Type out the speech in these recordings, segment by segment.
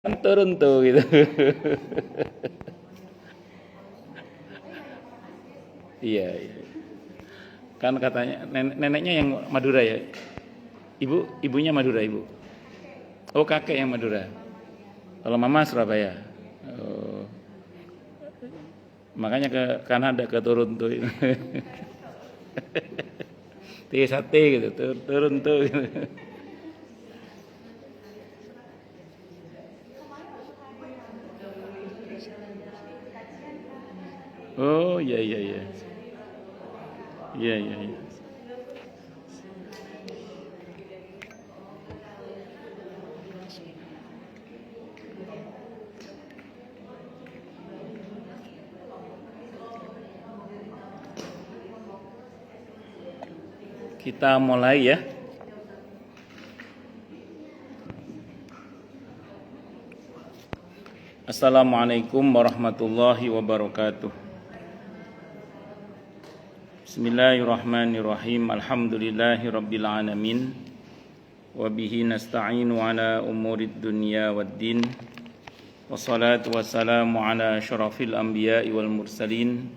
turun tuh gitu. Iya, iya. Kan katanya neneknya yang Madura ya. Ibunya Madura, ibu. Oh, kakek yang Madura. Kalau mama Surabaya. Oh, makanya ke Kanada ke Toronto itu. Sate gitu, turun tuh gitu. Oh, iya iya iya. Iya iya iya. Kita mulai ya. Assalamualaikum warahmatullahi wabarakatuh. Bismillahirrahmanirrahim. Alhamdulillahi rabbil alamin. Wa bihi nasta'inu ala umurid dunya waddin. Wassalatu wassalamu ala asyrafil anbiya'i wal mursalin.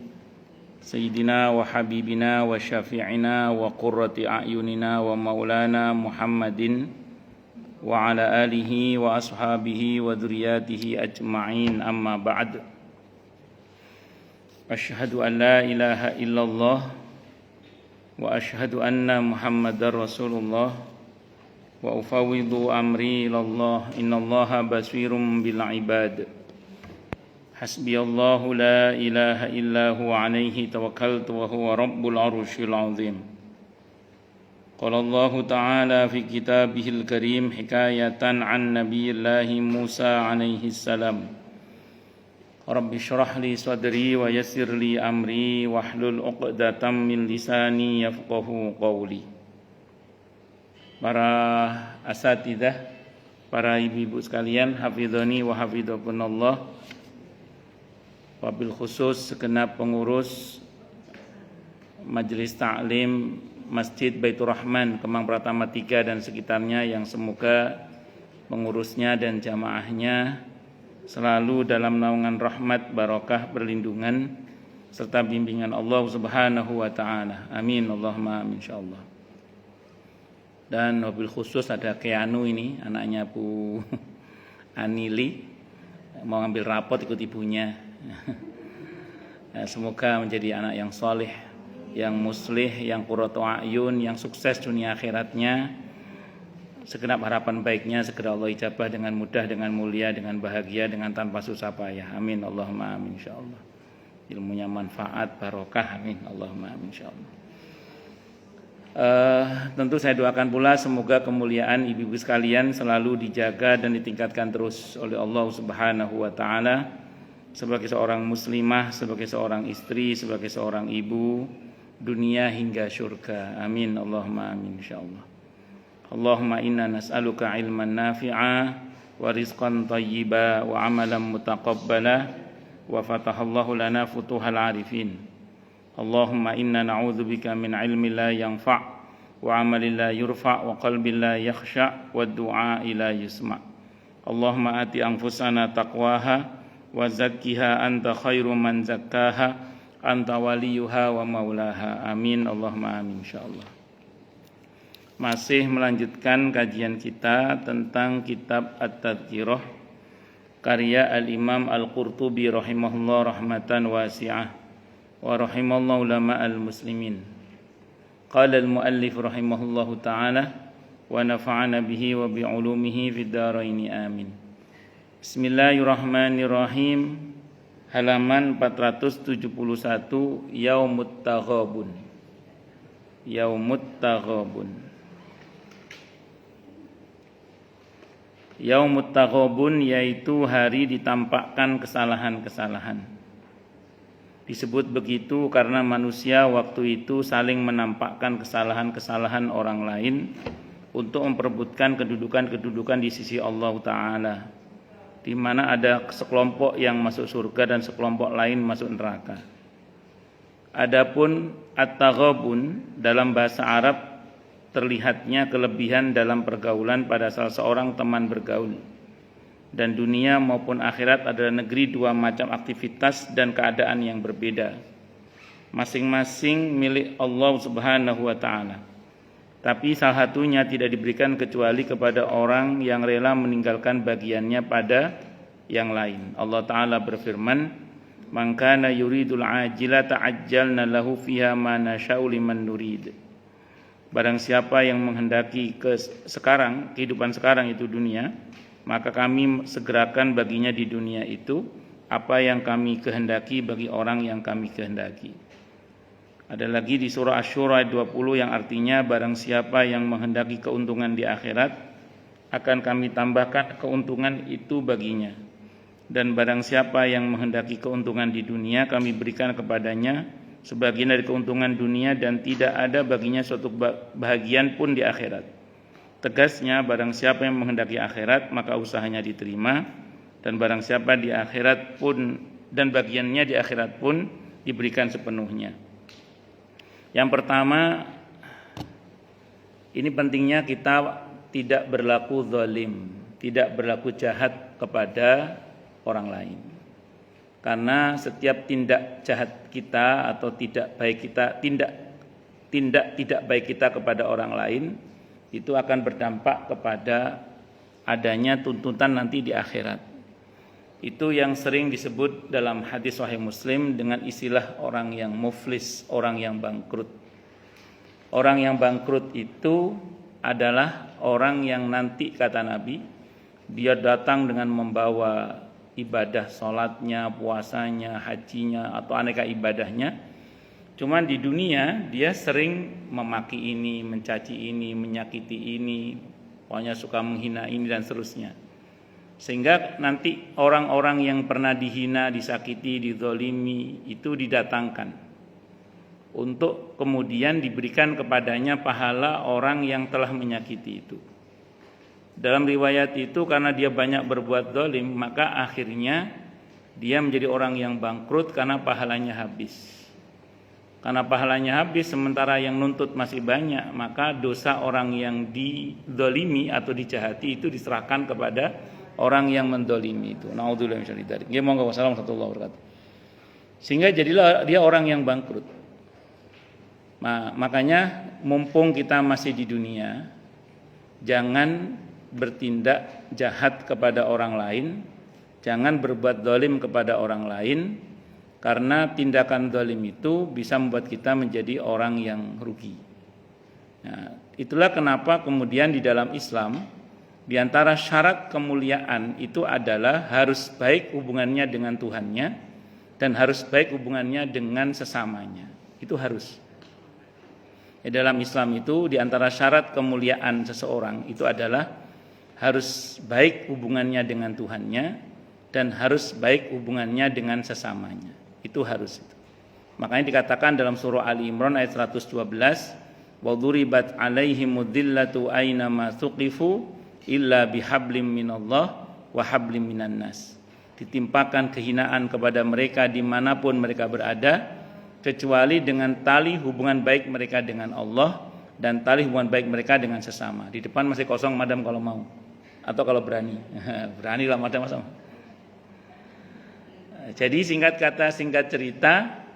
Sayyidina wa habibina wa syafi'ina wa qurrati a'yunina wa maulana Muhammadin wa ala alihi wa ashabihi wa dzurriyyatihi ajma'in, amma ba'd. Asyhadu an la ilaha illallah wa asyhadu anna Muhammadar Rasulullah wa ufawwidu amri ilallah innallaha basirum bil ibad. Hasbiyallahu la ilaha illa huwa alaihi tawakkaltu wa huwa rabbul arsyil azim. Qala Allah ta'ala fi kitabihil karim hikayatan an nabiyillahi Musa alaihi salam. Rabbi syrah li sadri wa yassir li amri wahlul 'uqdatam min lisani yafqahu qawli. Para asatidzah, para ibu-ibu sekalian, hafizani wa hafizakunallah. Wabil khusus segenap pengurus Majelis Ta'lim Masjid Baitur Rahman Kemang Pratama 3 dan sekitarnya, yang semoga pengurusnya dan jamaahnya selalu dalam naungan rahmat, barokah, perlindungan serta bimbingan Allah Subhanahu wa taala. Amin Allahumma amin insyaallah. Dan wabil khusus ada Keanu ini, anaknya Bu Anili, mau ngambil rapot ikut ibunya. Semoga menjadi anak yang soleh, yang muslih, yang qurratu a'yun, yang sukses dunia akhiratnya. Segenap harapan baiknya segera Allah ijabah dengan mudah, dengan mulia, dengan bahagia, dengan tanpa susah payah. Amin Allahumma amin insyaallah. Ilmunya manfaat, barokah. Amin Allahumma amin insyaallah. Tentu saya doakan pula semoga kemuliaan ibu-ibu sekalian selalu dijaga dan ditingkatkan terus oleh Allah Subhanahu wa taala sebagai seorang muslimah, sebagai seorang istri, sebagai seorang ibu, dunia hingga syurga. Amin Allahumma amin insyaallah. Allahumma inna nas'aluka ilman nafi'a wa rizqan thayyiba wa amalan mutaqabbala wa fatahallahu lana futuhal arifin. Allahumma inna na'udzubika min ilmin la yanfa' wa amalin la yurfa' wa qalbin la yakhsha' wa du'a la yusma'. Allahumma ati anfusana taqwaha wa zakkiha anta khairu man zakkaha anta waliyuha wa maulaha. Amin Allahumma amin insyaallah. Masih melanjutkan kajian kita tentang kitab At-Tadhkirah karya Al-Imam Al-Qurtubi rahimahullah rahmatan wasi'ah wa rahimallahu ulama al-muslimin. Qala al-muallif rahimahullahu ta'ala wa nafa'ana bihi wa bi'ulumihi fid dharain amin. Bismillahirrahmanirrahim. Halaman 471, Yaumut Taghabun. Yaumut Taghabun. Yaumut Taghabun yaitu hari ditampakkan kesalahan-kesalahan. Disebut begitu karena manusia waktu itu saling menampakkan kesalahan-kesalahan orang lain untuk memperebutkan kedudukan-kedudukan di sisi Allah Ta'ala, di mana ada sekelompok yang masuk surga dan sekelompok lain masuk neraka. Adapun at-taghabun dalam bahasa Arab terlihatnya kelebihan dalam pergaulan pada salah seorang teman bergaul, dan dunia maupun akhirat adalah negeri dua macam aktivitas dan keadaan yang berbeda, masing-masing milik Allah Subhanahu wa taala. Tapi salah satunya tidak diberikan kecuali kepada orang yang rela meninggalkan bagiannya pada yang lain. Allah taala berfirman, "Man kana yuridul ajilata ajjalna lahu fiha ma nasya'u liman nurid." Barang siapa yang menghendaki kehidupan sekarang itu dunia, maka kami segerakan baginya di dunia itu apa yang kami kehendaki bagi orang yang kami kehendaki. Ada lagi di surah Asy-Syura ayat 20 yang artinya barang siapa yang menghendaki keuntungan di akhirat, akan kami tambahkan keuntungan itu baginya. Dan barang siapa yang menghendaki keuntungan di dunia, kami berikan kepadanya sebagian dari keuntungan dunia dan tidak ada baginya suatu bahagian pun di akhirat. Tegasnya, barang siapa yang menghendaki akhirat maka usahanya diterima, dan barang siapa di akhirat pun dan bagiannya di akhirat pun diberikan sepenuhnya. Yang pertama, ini pentingnya kita tidak berlaku zalim, tidak berlaku jahat kepada orang lain. Karena setiap tindak jahat kita atau tidak baik kita, tindak tidak baik kita kepada orang lain, itu akan berdampak kepada adanya tuntutan nanti di akhirat. Itu yang sering disebut dalam hadis Sahih Muslim dengan istilah orang yang muflis, orang yang bangkrut. Orang yang bangkrut itu adalah orang yang nanti, kata Nabi, dia datang dengan membawa ibadah sholatnya, puasanya, hajinya, atau aneka ibadahnya. Cuman di dunia dia sering memaki ini, mencaci ini, menyakiti ini, pokoknya suka menghina ini dan seterusnya. Sehingga nanti orang-orang yang pernah dihina, disakiti, dizolimi itu didatangkan untuk kemudian diberikan kepadanya pahala orang yang telah menyakiti itu. Dalam riwayat itu karena dia banyak berbuat zalim, maka akhirnya dia menjadi orang yang bangkrut karena pahalanya habis. Karena pahalanya habis sementara yang nuntut masih banyak, maka dosa orang yang dizalimi atau dijahati itu diserahkan kepada orang yang menzalimi itu. Nauzubillah min syarri dzalik. Ya, monggo, wassalamualaikum warahmatullahi wabarakatuh. Sehingga jadilah dia orang yang bangkrut. Makanya mumpung kita masih di dunia, jangan bertindak jahat kepada orang lain, jangan berbuat zalim kepada orang lain, karena tindakan zalim itu bisa membuat kita menjadi orang yang rugi. Nah, itulah kenapa kemudian di dalam Islam, di antara syarat kemuliaan itu adalah harus baik hubungannya dengan Tuhannya dan harus baik hubungannya dengan sesamanya. Itu harus. Dalam Islam itu di antara syarat kemuliaan seseorang itu adalah harus baik hubungannya dengan Tuhannya dan harus baik hubungannya dengan sesamanya. Itu harus itu. Makanya dikatakan dalam surah Ali Imran ayat 112, wa duribat alaihimud dillatu aina ma thuqifu illa bihablim minallah wa hablim minan nas. Ditimpakan kehinaan kepada mereka dimanapun mereka berada, kecuali dengan tali hubungan baik mereka dengan Allah dan tali hubungan baik mereka dengan sesama. Di depan masih kosong madam kalau mau, atau kalau berani. Beranilah madam sama. Jadi singkat kata, singkat cerita,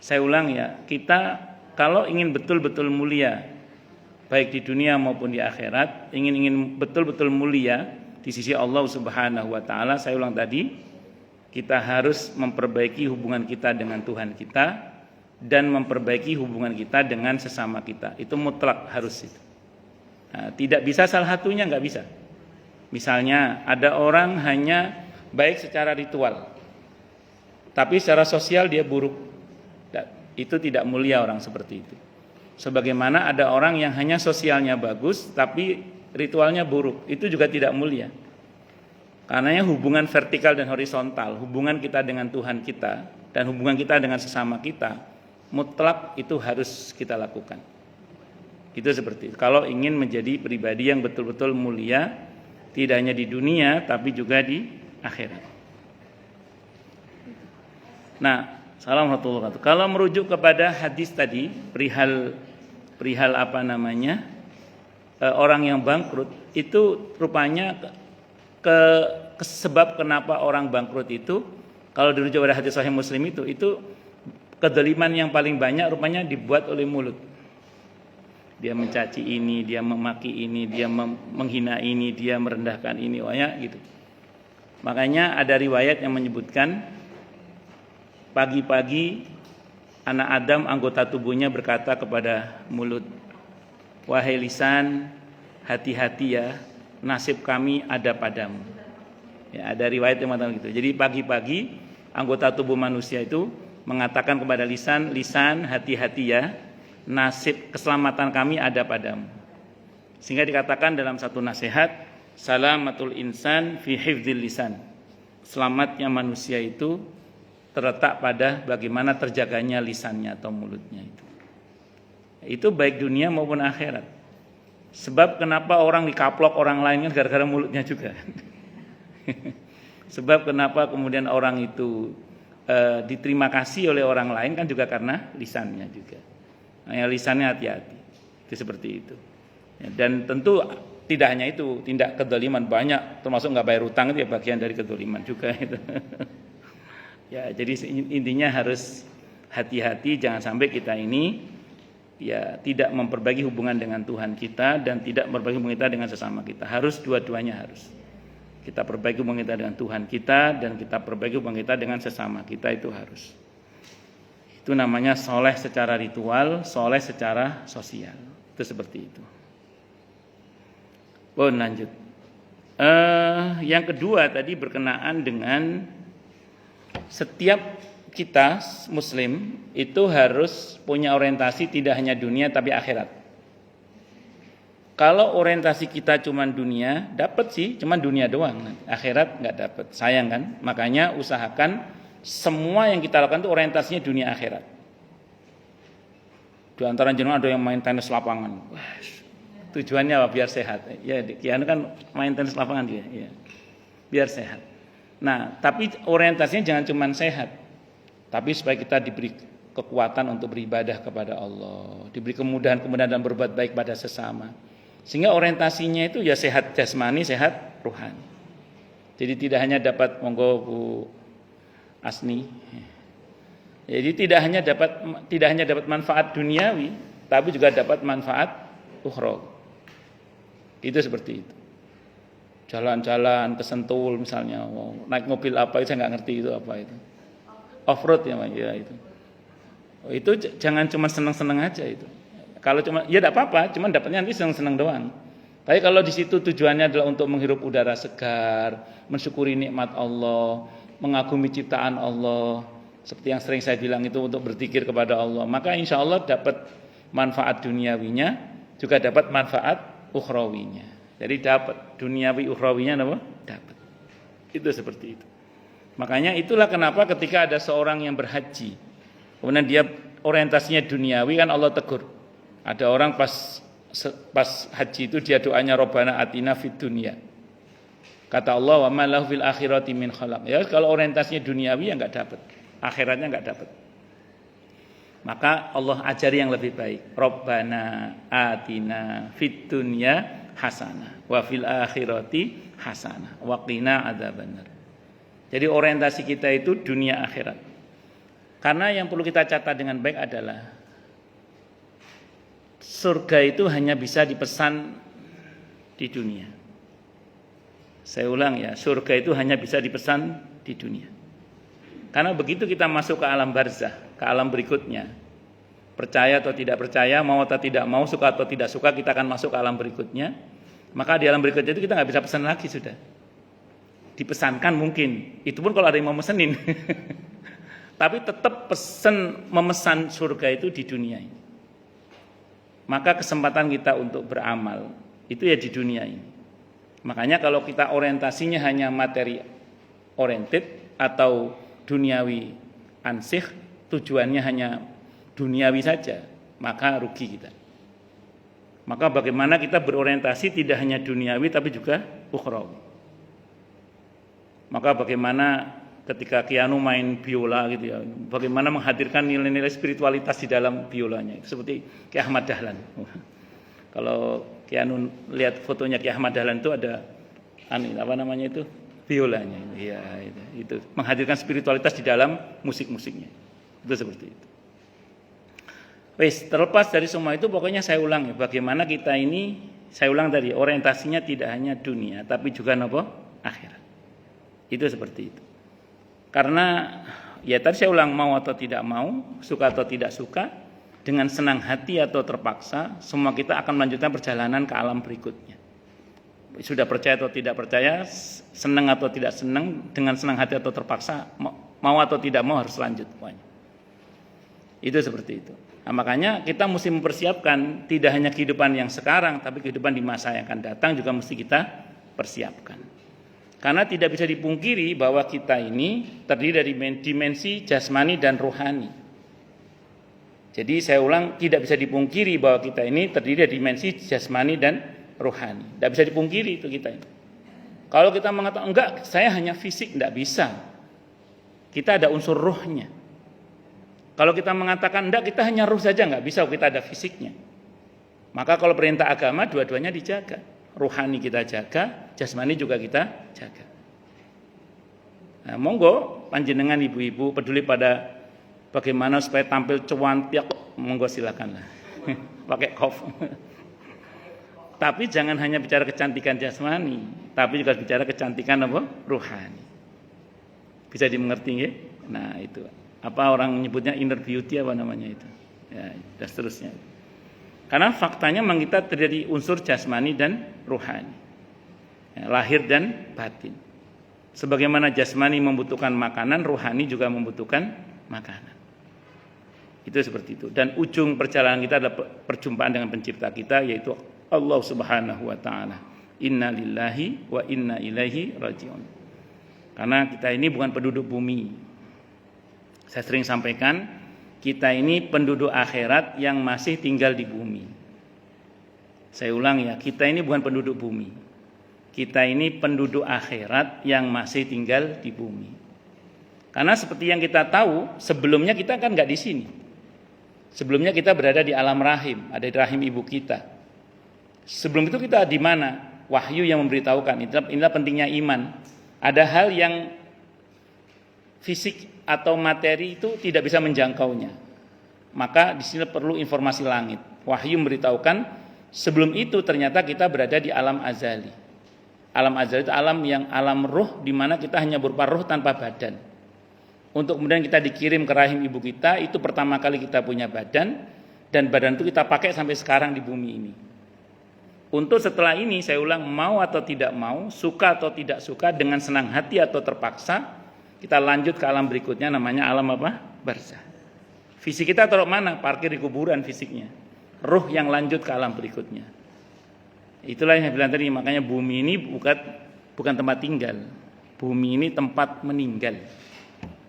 saya ulang ya, kita kalau ingin betul-betul mulia baik di dunia maupun di akhirat, ingin betul-betul mulia di sisi Allah Subhanahu wa taala, saya ulang tadi, kita harus memperbaiki hubungan kita dengan Tuhan kita dan memperbaiki hubungan kita dengan sesama kita. Itu mutlak harus itu. Nah, tidak bisa salah satunya, nggak bisa. Misalnya ada orang hanya baik secara ritual, tapi secara sosial dia buruk. Itu tidak mulia orang seperti itu. Sebagaimana ada orang yang hanya sosialnya bagus, tapi ritualnya buruk. Itu juga tidak mulia. Karena hubungan vertikal dan horizontal, hubungan kita dengan Tuhan kita dan hubungan kita dengan sesama kita, mutlak itu harus kita lakukan. Itu seperti itu. Kalau ingin menjadi pribadi yang betul-betul mulia, tidak hanya di dunia tapi juga di akhirat. Nah, assalamualaikum warahmatullahi wabarakatuh. Kalau merujuk kepada hadis tadi perihal orang yang bangkrut, itu rupanya sebab kenapa orang bangkrut itu, kalau dirujuk pada hadis Sahih Muslim itu kedzaliman yang paling banyak rupanya dibuat oleh mulut. Dia mencaci ini, dia memaki ini, dia menghina ini, dia merendahkan ini, gitu. Makanya ada riwayat yang menyebutkan pagi-pagi anak Adam anggota tubuhnya berkata kepada mulut, wahai lisan, hati-hati ya, nasib kami ada padamu. Ya, ada riwayat yang mengatakan gitu. Jadi pagi-pagi anggota tubuh manusia itu mengatakan kepada lisan, hati-hati ya, nasib keselamatan kami ada padamu. Sehingga dikatakan dalam satu nasihat, salamatul insan fi hifdzil lisan. Selamatnya manusia itu terletak pada bagaimana terjaganya lisannya atau mulutnya itu. Itu baik dunia maupun akhirat. Sebab kenapa orang dikaplok orang lain kan gara-gara mulutnya juga. Sebab kenapa kemudian orang itu diterima kasih oleh orang lain kan juga karena lisannya juga. Nah, lisannya hati-hati. Itu seperti itu. Ya, dan tentu tidak hanya itu, tindak kedzaliman banyak, termasuk nggak bayar utang itu ya bagian dari kedzaliman juga itu. Ya, jadi intinya harus hati-hati, jangan sampai kita ini ya tidak memperbaiki hubungan dengan Tuhan kita dan tidak memperbaiki hubungan kita dengan sesama kita. Harus dua-duanya harus. Kita perbaiki hubungan kita dengan Tuhan kita dan kita perbaiki hubungan kita dengan sesama kita, itu harus. Itu namanya soleh secara ritual, soleh secara sosial. Itu seperti itu. Lanjut. Yang kedua tadi berkenaan dengan setiap kita Muslim itu harus punya orientasi tidak hanya dunia tapi akhirat. Kalau orientasi kita cuma dunia, dapat sih, cuma dunia doang. Akhirat nggak dapat, sayang kan? Makanya usahakan semua yang kita lakukan itu orientasinya dunia akhirat. Di antara jenengan ada yang main tenis lapangan. Wah, tujuannya apa? Biar sehat. Ya, Kianu kan main tenis lapangan dia. Ya. Biar sehat. Nah, tapi orientasinya jangan cuma sehat, tapi supaya kita diberi kekuatan untuk beribadah kepada Allah, diberi kemudahan-kemudahan dan berbuat baik pada sesama. Sehingga orientasinya itu ya sehat jasmani, sehat rohani. Jadi tidak hanya dapat monggo Bu Asni. Jadi tidak hanya dapat manfaat duniawi, tapi juga dapat manfaat ukhrawi. Itu seperti itu. Jalan-jalan ke Sentul misalnya, naik mobil apa itu saya nggak ngerti itu apa itu. Off-road ya itu. Itu jangan cuma seneng-seneng aja itu. Kalau cuma ya tidak apa-apa, cuma dapatnya nanti seneng-seneng doang. Tapi kalau di situ tujuannya adalah untuk menghirup udara segar, mensyukuri nikmat Allah, mengagumi ciptaan Allah, seperti yang sering saya bilang itu untuk berzikir kepada Allah, maka insya Allah dapat manfaat duniawinya, juga dapat manfaat ukhrawinya. Jadi dapat duniawi ukhrawinya apa? Dapat. Itu seperti itu. Makanya itulah kenapa ketika ada seorang yang berhaji, kemudian dia orientasinya duniawi, kan Allah tegur. Ada orang pas haji itu dia doanya Rabbana atina fid dunya. Kata Allah, wa ma lahu fil akhirati min khalaq. Ya kalau orientasinya duniawi ya enggak dapat, akhiratnya enggak dapat. Maka Allah ajari yang lebih baik. Rabbana atina fid dunya hasanah wa fil akhirati hasanah wa qina adzabannar. Jadi orientasi kita itu dunia akhirat. Karena yang perlu kita catat dengan baik adalah surga itu hanya bisa dipesan di dunia. Saya ulang ya, surga itu hanya bisa dipesan di dunia. Karena begitu kita masuk ke alam barzah, ke alam berikutnya, percaya atau tidak percaya, mau atau tidak mau, suka atau tidak suka, kita akan masuk ke alam berikutnya. Maka di alam berikutnya itu kita nggak bisa pesan lagi sudah. Dipesankan mungkin, itu pun kalau ada yang mau mesenin. Tapi tetap memesan surga itu di dunia ini. Maka kesempatan kita untuk beramal itu ya di dunia ini. Makanya kalau kita orientasinya hanya materi oriented atau duniawi ansih, tujuannya hanya duniawi saja, maka rugi kita. Maka bagaimana kita berorientasi tidak hanya duniawi tapi juga ukhrawi. Maka bagaimana ketika Kianu main biola gitu ya, bagaimana menghadirkan nilai-nilai spiritualitas di dalam biolanya, seperti Ki Ahmad Dahlan. Kalau Kianu lihat fotonya Ki Ahmad Dahlan itu ada apa namanya itu, biolanya. Ya, itu menghadirkan spiritualitas di dalam musik-musiknya. Itu seperti itu. Wes, terlepas dari semua itu pokoknya saya ulang ya, bagaimana kita ini, saya ulang tadi, orientasinya tidak hanya dunia tapi juga akhirat. Itu seperti itu. Karena ya tadi saya ulang, mau atau tidak mau, suka atau tidak suka, dengan senang hati atau terpaksa, semua kita akan melanjutkan perjalanan ke alam berikutnya. Sudah percaya atau tidak percaya, senang atau tidak senang, dengan senang hati atau terpaksa, mau atau tidak mau harus lanjut pokoknya. Itu seperti itu. Nah, makanya kita mesti mempersiapkan tidak hanya kehidupan yang sekarang, tapi kehidupan di masa yang akan datang juga mesti kita persiapkan. Karena tidak bisa dipungkiri bahwa kita ini terdiri dari dimensi jasmani dan rohani. Jadi saya ulang, tidak bisa dipungkiri bahwa kita ini terdiri dari dimensi jasmani dan rohani. Tidak bisa dipungkiri itu kita ini. Kalau kita mengatakan enggak, saya hanya fisik, tidak bisa. Kita ada unsur rohnya. Kalau kita mengatakan enggak, kita hanya ruh saja, enggak bisa, kita ada fisiknya. Maka kalau perintah agama dua-duanya dijaga. Rohani kita jaga, jasmani juga kita jaga. Nah, monggo panjenengan ibu-ibu peduli pada bagaimana supaya tampil cuantiak, monggo silakanlah. Pakai kof. Tapi jangan hanya bicara kecantikan jasmani, tapi juga bicara kecantikan rohani. Bisa dimengerti ya? Nah, itu. Apa orang menyebutnya inner beauty apa namanya itu, ya, dan seterusnya. Karena faktanya memang kita terjadi unsur jasmani dan rohani, ya, lahir dan batin. Sebagaimana jasmani membutuhkan makanan, rohani juga membutuhkan makanan. Itu seperti itu. Dan ujung perjalanan kita adalah perjumpaan dengan pencipta kita, yaitu Allah Subhanahu wa taala. Inna lillahi wa inna ilaihi rajiun. Karena kita ini bukan penduduk bumi. Saya sering sampaikan, kita ini penduduk akhirat yang masih tinggal di bumi. Saya ulang ya, kita ini bukan penduduk bumi. Kita ini penduduk akhirat yang masih tinggal di bumi. Karena seperti yang kita tahu, sebelumnya kita kan nggak di sini. Sebelumnya kita berada di alam rahim, ada di rahim ibu kita. Sebelum itu kita di mana? Wahyu yang memberitahukan. Inilah pentingnya iman. Ada hal yang fisik atau materi itu tidak bisa menjangkaunya. Maka di sini perlu informasi langit. Wahyu memberitahukan sebelum itu ternyata kita berada di alam azali. Alam azali itu alam ruh, di mana kita hanya berupa ruh tanpa badan. Untuk kemudian kita dikirim ke rahim ibu kita, itu pertama kali kita punya badan, dan badan itu kita pakai sampai sekarang di bumi ini. Untuk setelah ini saya ulang, mau atau tidak mau, suka atau tidak suka, dengan senang hati atau terpaksa, kita lanjut ke alam berikutnya, namanya alam barzah. Fisik kita taruh mana? Parkir di kuburan fisiknya. Ruh yang lanjut ke alam berikutnya. Itulah yang saya bilang tadi, makanya bumi ini bukan tempat tinggal. Bumi ini tempat meninggal.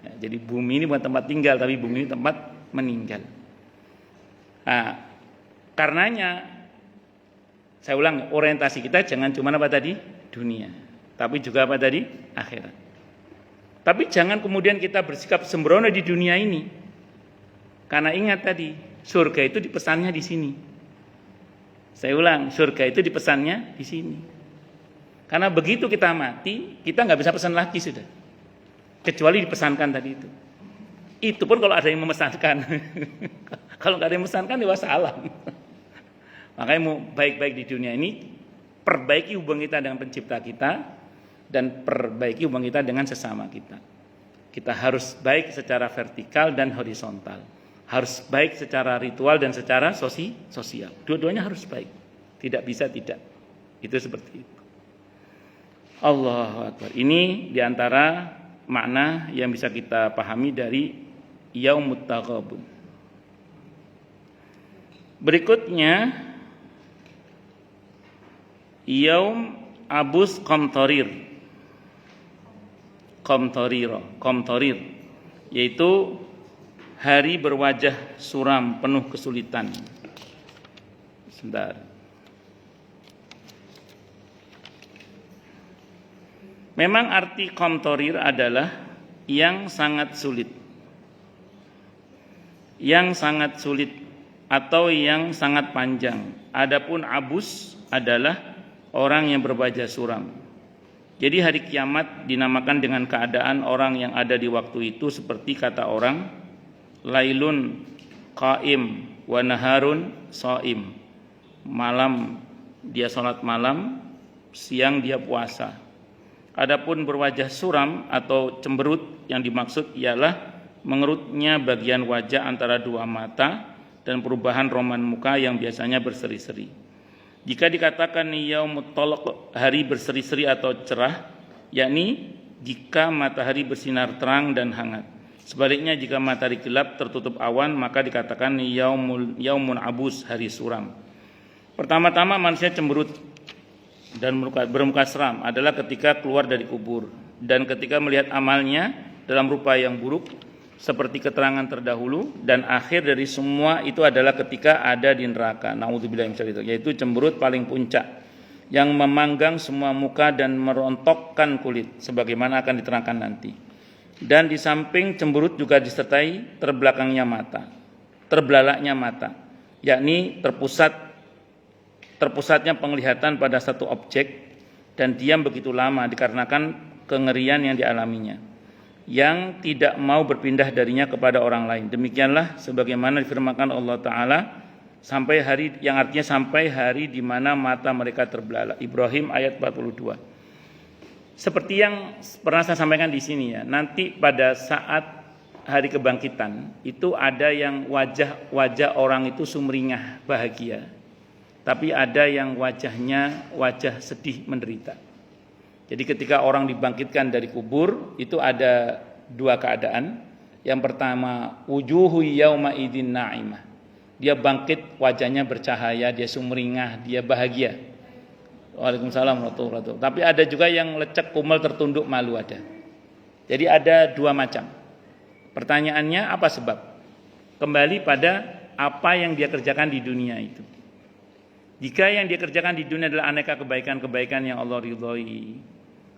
Ya, jadi bumi ini bukan tempat tinggal, tapi bumi ini tempat meninggal. Nah, karenanya saya ulang, orientasi kita jangan cuma apa tadi? Dunia. Tapi juga apa tadi? Akhirat. Tapi jangan kemudian kita bersikap sembrono di dunia ini. Karena ingat tadi, surga itu dipesannya di sini. Saya ulang, surga itu dipesannya di sini. Karena begitu kita mati, kita nggak bisa pesan lagi sudah. Kecuali dipesankan tadi itu. Itu pun kalau ada yang memesankan. Kalau nggak ada yang memesankan, ya wassalam. Makanya mau baik-baik di dunia ini, perbaiki hubungan kita dengan pencipta kita, dan perbaiki hubungan kita dengan sesama kita. Kita harus baik secara vertikal dan horizontal. Harus baik secara ritual dan secara sosial. Dua-duanya harus baik. Tidak bisa tidak. Itu seperti itu. Allahu Akbar. Ini diantara makna yang bisa kita pahami dari Yaumut Taghabun. Berikutnya Yaum Abus Qamtarir, yaitu hari berwajah suram penuh kesulitan. Sebentar. Memang arti qamtarir adalah yang sangat sulit. Yang sangat sulit atau yang sangat panjang. Adapun abus adalah orang yang berwajah suram. Jadi hari kiamat dinamakan dengan keadaan orang yang ada di waktu itu seperti kata orang, lailun qaim wa naharun shaim. Malam dia salat malam, siang dia puasa. Adapun berwajah suram atau cemberut yang dimaksud ialah mengerutnya bagian wajah antara dua mata dan perubahan roman muka yang biasanya berseri-seri. Jika dikatakan yaumut talaq, hari berseri-seri atau cerah, yakni jika matahari bersinar terang dan hangat. Sebaliknya jika matahari gelap tertutup awan, maka dikatakan yaumun abus, hari suram. Pertama-tama manusia cemberut dan bermuka seram adalah ketika keluar dari kubur dan ketika melihat amalnya dalam rupa yang buruk seperti keterangan terdahulu, dan akhir dari semua itu adalah ketika ada di neraka. Naudzubillah min dzalik, yaitu cemberut paling puncak yang memanggang semua muka dan merontokkan kulit sebagaimana akan diterangkan nanti. Dan di samping cemberut juga disertai terbelalaknya mata, yakni terpusatnya penglihatan pada satu objek dan diam begitu lama dikarenakan kengerian yang dialaminya, yang tidak mau berpindah darinya kepada orang lain. Demikianlah sebagaimana difirmankan Allah Ta'ala, sampai hari yang artinya sampai hari di mana mata mereka terbelalak. Ibrahim ayat 42. Seperti yang pernah saya sampaikan di sini ya, nanti pada saat hari kebangkitan itu ada yang wajah orang itu sumringah bahagia, tapi ada yang wajahnya wajah sedih menderita. Jadi ketika orang dibangkitkan dari kubur itu ada dua keadaan. Yang pertama, wujuhu yauma idzin na'imah. Dia bangkit, wajahnya bercahaya, dia sumringah, dia bahagia. Waalaikumsalam warahmatullahi wabarakatuh. Tapi ada juga yang lecek, kumel, tertunduk, malu ada. Jadi ada dua macam. Pertanyaannya apa sebab? Kembali pada apa yang dia kerjakan di dunia itu. Jika yang dia kerjakan di dunia adalah aneka kebaikan-kebaikan yang Allah ridhoi,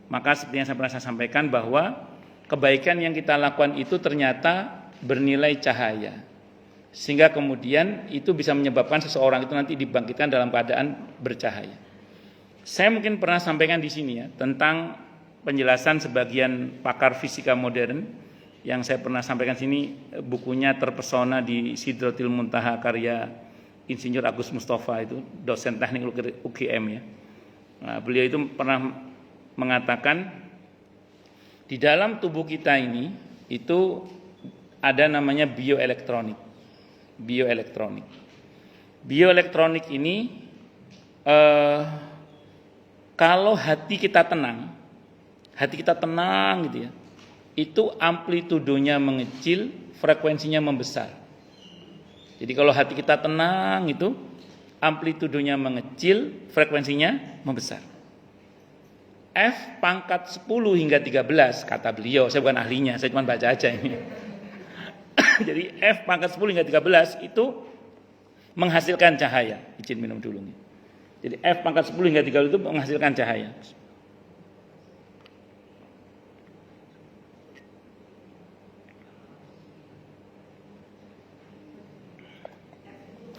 maka seperti yang saya pernah sampaikan bahwa kebaikan yang kita lakukan itu ternyata bernilai cahaya, sehingga kemudian itu bisa menyebabkan seseorang itu nanti dibangkitkan dalam keadaan bercahaya. Saya mungkin pernah sampaikan di sini ya tentang penjelasan sebagian pakar fisika modern yang saya pernah sampaikan sini, bukunya terpesona di Sidratil Muntaha karya Insinyur Agus Mustafa, itu dosen teknik UGM ya. Nah, beliau itu pernah mengatakan di dalam tubuh kita ini itu ada namanya bioelektronik. Bioelektronik ini kalau hati kita tenang gitu ya, itu amplitudonya mengecil, frekuensinya membesar. Jadi kalau hati kita tenang itu amplitudonya mengecil, frekuensinya membesar. F pangkat 10 hingga 13 kata beliau, saya bukan ahlinya, saya cuma baca aja ini. Jadi F pangkat 10 hingga 13 itu menghasilkan cahaya. Izin minum dulu nih. Jadi F pangkat 10 hingga 13 itu menghasilkan cahaya.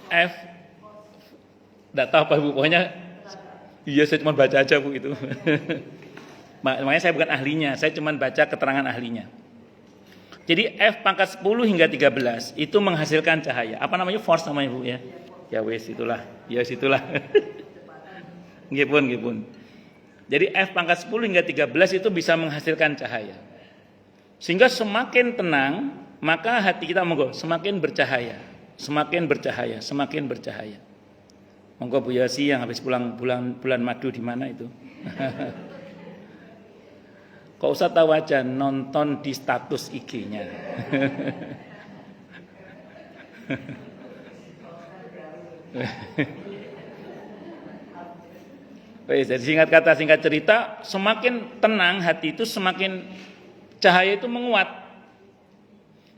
F enggak tahu apa Bu, pokoknya iya saya cuma baca aja Bu itu. Makanya saya bukan ahlinya, saya cuma baca keterangan ahlinya. Jadi F pangkat 10 hingga 13 itu menghasilkan cahaya. Apa namanya? Force namanya Bu ya. Ya wes itulah. Ya situlah. Nggih pun. Jadi F pangkat 10 hingga 13 itu bisa menghasilkan cahaya. Sehingga semakin tenang, maka hati kita semakin bercahaya. Semakin bercahaya. Monggo Bu Yasi yang habis pulang bulan madu di mana itu? Kok usah tahu aja, nonton di status IG-nya. Jadi singkat kata, singkat cerita, semakin tenang hati itu semakin cahaya itu menguat,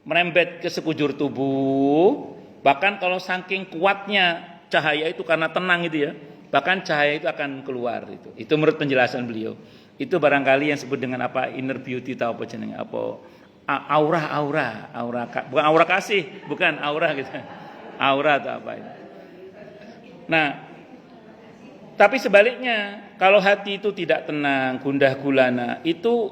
merembet ke sekujur tubuh. Bahkan kalau saking kuatnya cahaya itu karena tenang itu ya, bahkan cahaya itu akan keluar itu. Itu menurut penjelasan beliau. Itu barangkali yang disebut dengan apa, inner beauty atau apa jenenge, apa aura, bukan aura kasih, bukan aura gitu. Aura atau apa itu. Nah, Tapi sebaliknya, kalau hati itu tidak tenang, gundah gulana, itu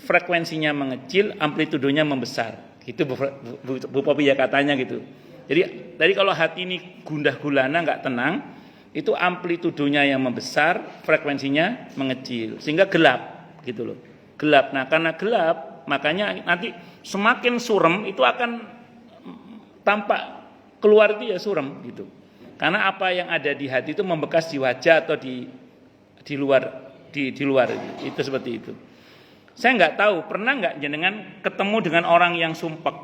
frekuensinya mengecil, amplitudonya membesar. Gitu Bu Popi ya katanya gitu. Jadi kalau hati ini gundah gulana, nggak tenang, itu amplitudonya yang membesar, frekuensinya mengecil, sehingga gelap gitu loh. Gelap. Nah, karena gelap, makanya nanti semakin suram itu akan tampak keluar itu ya suram gitu. Karena apa yang ada di hati itu membekas di wajah atau di luar itu seperti itu. Saya nggak tahu, pernah nggak jenengan ketemu dengan orang yang sumpek?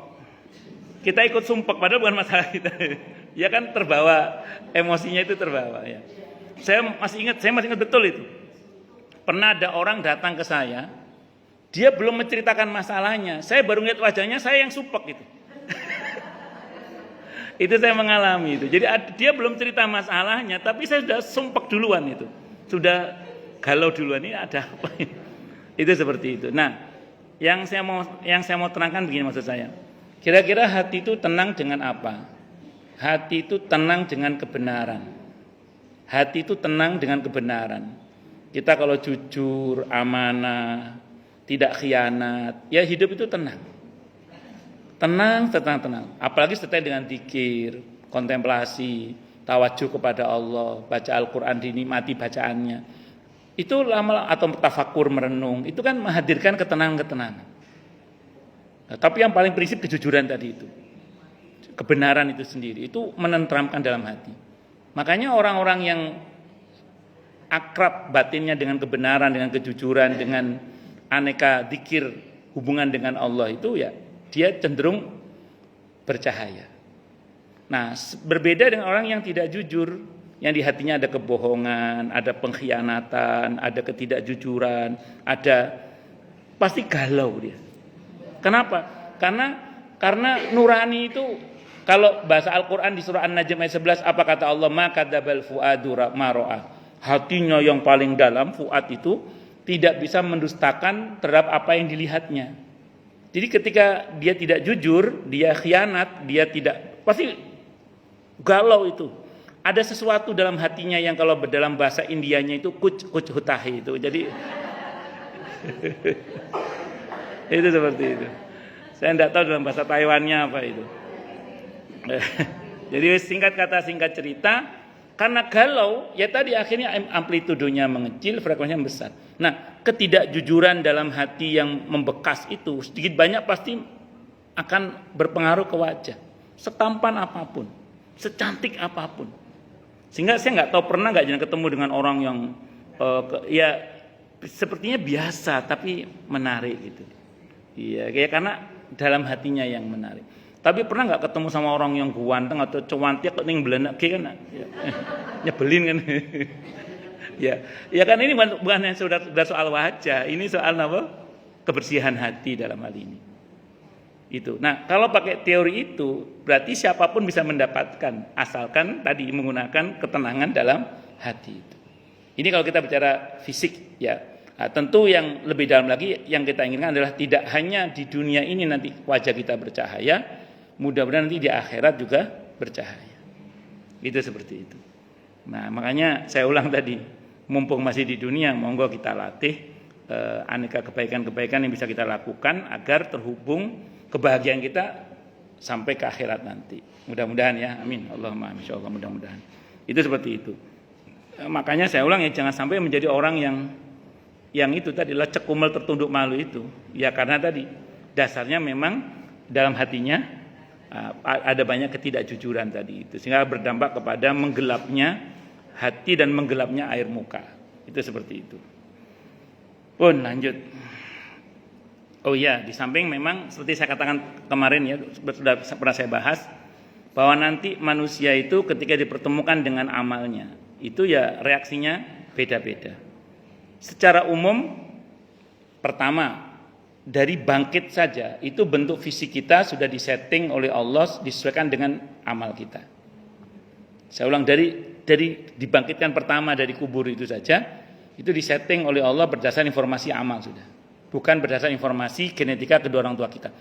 Kita ikut sumpek padahal bukan masalah kita. Ya kan terbawa, emosinya itu terbawa ya. Saya masih ingat betul itu. Pernah ada orang datang ke saya, dia belum menceritakan masalahnya. Saya baru lihat wajahnya, saya yang sumpek itu. Itu saya mengalami itu. Jadi dia belum cerita masalahnya, tapi saya sudah sumpek duluan itu. Sudah galau duluan, ini ada apa ini? Itu seperti itu. Nah, yang saya mau terangkan begini maksud saya. Kira-kira hati itu tenang dengan apa? Hati itu tenang dengan kebenaran. Hati itu tenang dengan kebenaran. Kita kalau jujur, amanah, tidak khianat, ya hidup itu tenang. Tenang. Apalagi setelah dengan zikir, kontemplasi, tawajuh kepada Allah, baca Al-Quran, dinikmati bacaannya. Itu lama atau tafakur merenung, itu kan menghadirkan ketenangan. Nah, tapi yang paling prinsip kejujuran tadi itu. Kebenaran itu sendiri, itu menenteramkan dalam hati. Makanya orang-orang yang akrab batinnya dengan kebenaran, dengan kejujuran, dengan aneka zikir hubungan dengan Allah itu ya dia cenderung bercahaya. Nah, berbeda dengan orang yang tidak jujur, yang di hatinya ada kebohongan, ada pengkhianatan, ada ketidakjujuran, ada pasti galau dia. Kenapa? Karena nurani itu, kalau bahasa Al-Qur'an di surah An-Najm ayat 11 apa kata Allah? Ma kadzabal fuadu ma ra'a. Hatinya yang paling dalam, fuad itu tidak bisa mendustakan terhadap apa yang dilihatnya. Jadi ketika dia tidak jujur, dia khianat, dia tidak, pasti galau itu. Ada sesuatu dalam hatinya yang kalau dalam bahasa Indianya itu kuch hutahi itu. Jadi itu seperti itu. Saya tidak tahu dalam bahasa Taiwannya apa itu. Jadi singkat kata singkat cerita, karena galau, ya tadi akhirnya amplitudonya mengecil, frekuensinya besar. Nah, ketidakjujuran dalam hati yang membekas itu sedikit banyak pasti akan berpengaruh ke wajah. Setampan apapun, secantik apapun. Sehingga saya nggak tahu pernah nggak jangan ketemu dengan orang yang ya sepertinya biasa tapi menarik gitu. Iya, kayak karena dalam hatinya yang menarik. Tapi pernah nggak ketemu sama orang yang ganteng atau cuantik kok ning belenak kan ya, nyebelin kan. Ya kan ini bukan yang sudah soal wajah, ini soal apa? Kebersihan hati dalam hal ini. Itu. Nah, kalau pakai teori itu berarti siapapun bisa mendapatkan asalkan tadi menggunakan ketenangan dalam hati itu. Ini kalau kita bicara fisik ya. Nah, tentu yang lebih dalam lagi yang kita inginkan adalah tidak hanya di dunia ini nanti wajah kita bercahaya, mudah-mudahan nanti di akhirat juga bercahaya. Itu seperti itu. Nah, makanya saya ulang tadi, mumpung masih di dunia, monggo kita latih aneka kebaikan-kebaikan yang bisa kita lakukan agar terhubung kebahagiaan kita sampai ke akhirat nanti. Mudah-mudahan ya, amin. Allahumma insyaallah mudah-mudahan. Itu seperti itu. Makanya saya ulang ya, jangan sampai menjadi orang yang itu tadi lecek kumel tertunduk malu itu. Ya karena tadi dasarnya memang dalam hatinya ada banyak ketidakjujuran tadi itu, sehingga berdampak kepada menggelapnya hati dan menggelapnya air muka. Itu seperti itu. Pun lanjut. Oh iya, di samping memang seperti saya katakan kemarin ya, sudah pernah saya bahas bahwa nanti manusia itu ketika dipertemukan dengan amalnya, itu ya reaksinya beda-beda. Secara umum, pertama dari bangkit saja itu bentuk fisik kita sudah disetting oleh Allah disesuaikan dengan amal kita. Saya ulang, dari dibangkitkan pertama dari kubur itu saja itu disetting oleh Allah berdasarkan informasi amal sudah, bukan berdasarkan informasi genetika kedua orang tua kita.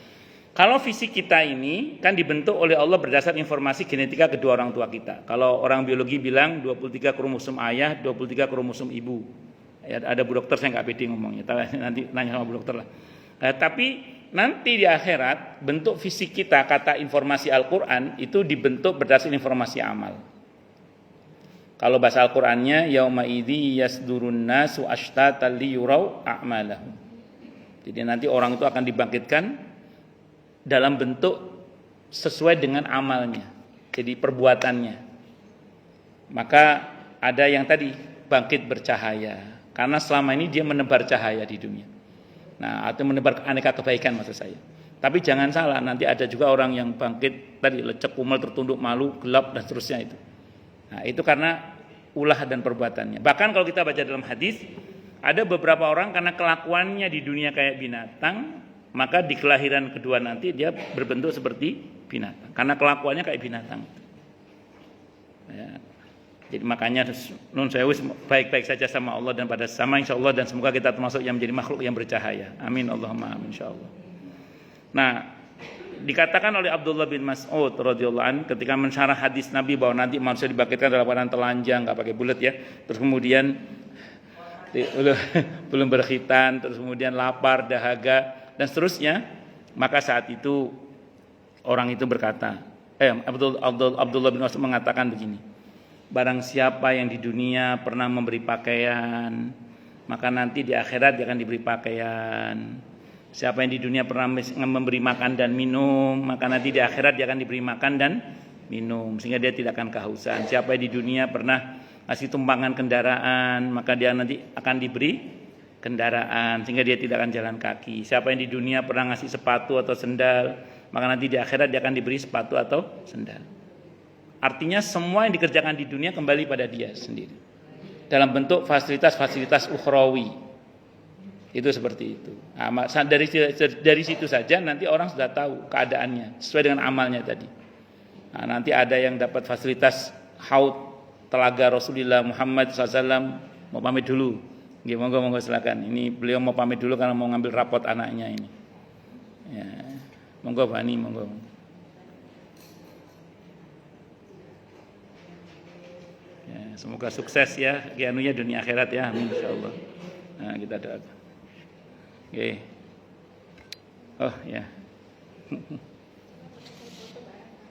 Kalau fisik kita ini kan dibentuk oleh Allah berdasar informasi genetika kedua orang tua kita. Kalau orang biologi bilang 23 kromosom ayah, 23 kromosom ibu. Ya, ada bu dokter, saya nggak pede ngomongnya, nanti nanya sama bu dokter lah. Tapi nanti di akhirat bentuk fisik kita, kata informasi Al-Quran itu dibentuk berdasar informasi amal. Kalau bahasa Al-Qurannya yauma idzi yasdurun nasu ashtatan liyurau a'malahum. Jadi nanti orang itu akan dibangkitkan dalam bentuk sesuai dengan amalnya, jadi perbuatannya. Maka ada yang tadi bangkit bercahaya, karena selama ini dia menebar cahaya di dunia. Nah, atau menebar aneka kebaikan maksud saya. Tapi jangan salah, nanti ada juga orang yang bangkit tadi lecek, kumel, tertunduk, malu, gelap dan seterusnya itu. Nah, itu karena ulah dan perbuatannya. Bahkan kalau kita baca dalam hadis, ada beberapa orang karena kelakuannya di dunia kayak binatang, maka di kelahiran kedua nanti dia berbentuk seperti binatang karena kelakuannya kayak binatang. Ya. Jadi makanya nun sewu baik-baik saja sama Allah dan pada sama insyaallah, dan semoga kita termasuk yang menjadi makhluk yang bercahaya. Amin Allahumma amin insyaallah. Nah, dikatakan oleh Abdullah bin Mas'ud radhiyallahu anhu ketika mensyarah hadis Nabi bahwa nanti manusia dibangkitkan dalam keadaan telanjang, enggak pakai bulat ya. Terus kemudian belum berkhitan, terus kemudian lapar, dahaga dan seterusnya, maka saat itu orang itu berkata, Abdullah bin Mas'ud mengatakan begini, barang siapa yang di dunia pernah memberi pakaian, maka nanti di akhirat dia akan diberi pakaian. Siapa yang di dunia pernah memberi makan dan minum, maka nanti di akhirat dia akan diberi makan dan minum, sehingga dia tidak akan kehausan. Siapa yang di dunia pernah ngasih tumpangan kendaraan, maka dia nanti akan diberi kendaraan sehingga dia tidak akan jalan kaki. Siapa yang di dunia pernah ngasih sepatu atau sendal, maka nanti di akhirat dia akan diberi sepatu atau sendal. Artinya semua yang dikerjakan di dunia kembali pada dia sendiri dalam bentuk fasilitas-fasilitas ukhrawi. Itu seperti itu. Nah, dari situ saja nanti orang sudah tahu keadaannya sesuai dengan amalnya tadi. Nah, nanti ada yang dapat fasilitas haud telaga Rasulullah Muhammad SAW, mau pamit dulu. Monggo silakan. Ini beliau mau pamit dulu karena mau ngambil rapot anaknya ini. Ya. Monggo Bani, monggo. Ya, semoga sukses ya kianunya dunia akhirat ya, amin insyaallah. Nah, kita doakan. Oke. Oh ya.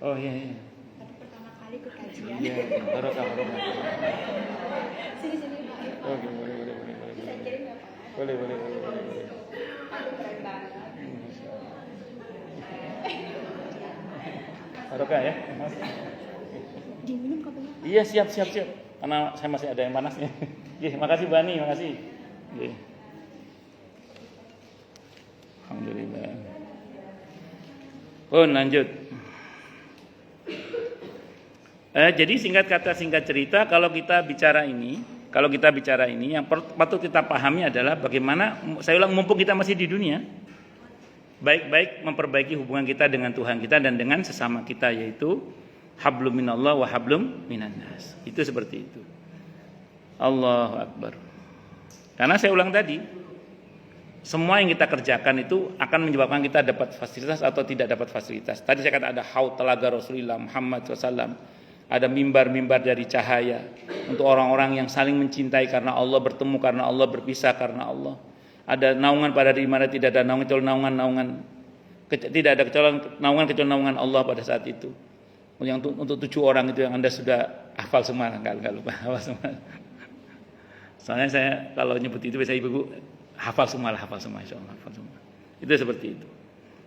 Oh ya. Pertama kali ikut kajian. Iya, barokah. Sini Pak. Oke, boleh. Bisa kirim enggak Pak? Boleh. Aduh, keren banget. Barokah ya, Mas. Diminum kopinya. Iya, siap. Karena saya masih ada yang panas ya. Oke, makasih Bani, makasih. Oke. Alhamdulillah. Lanjut. Jadi singkat cerita, kalau kita bicara ini yang patut kita pahami adalah bagaimana, saya ulang, mumpung kita masih di dunia, baik-baik memperbaiki hubungan kita dengan Tuhan kita dan dengan sesama kita, yaitu hablum minallah wa hablum minannas. Itu seperti itu. Allahu Akbar. Karena saya ulang tadi, semua yang kita kerjakan itu akan menyebabkan kita dapat fasilitas atau tidak dapat fasilitas. Tadi saya kata ada haud telaga Rasulullah Muhammad SAW, ada mimbar-mimbar dari cahaya untuk orang-orang yang saling mencintai karena Allah, bertemu karena Allah, berpisah karena Allah. Ada naungan pada di mana tidak ada naungan kecuali naungan Allah pada saat itu. Yang untuk 7 orang itu yang Anda sudah hafal semua, enggak lupa hafal semua. Soalnya saya kalau nyebut itu biasa ibu hafal semua insyaallah hafal semua. Itu seperti itu.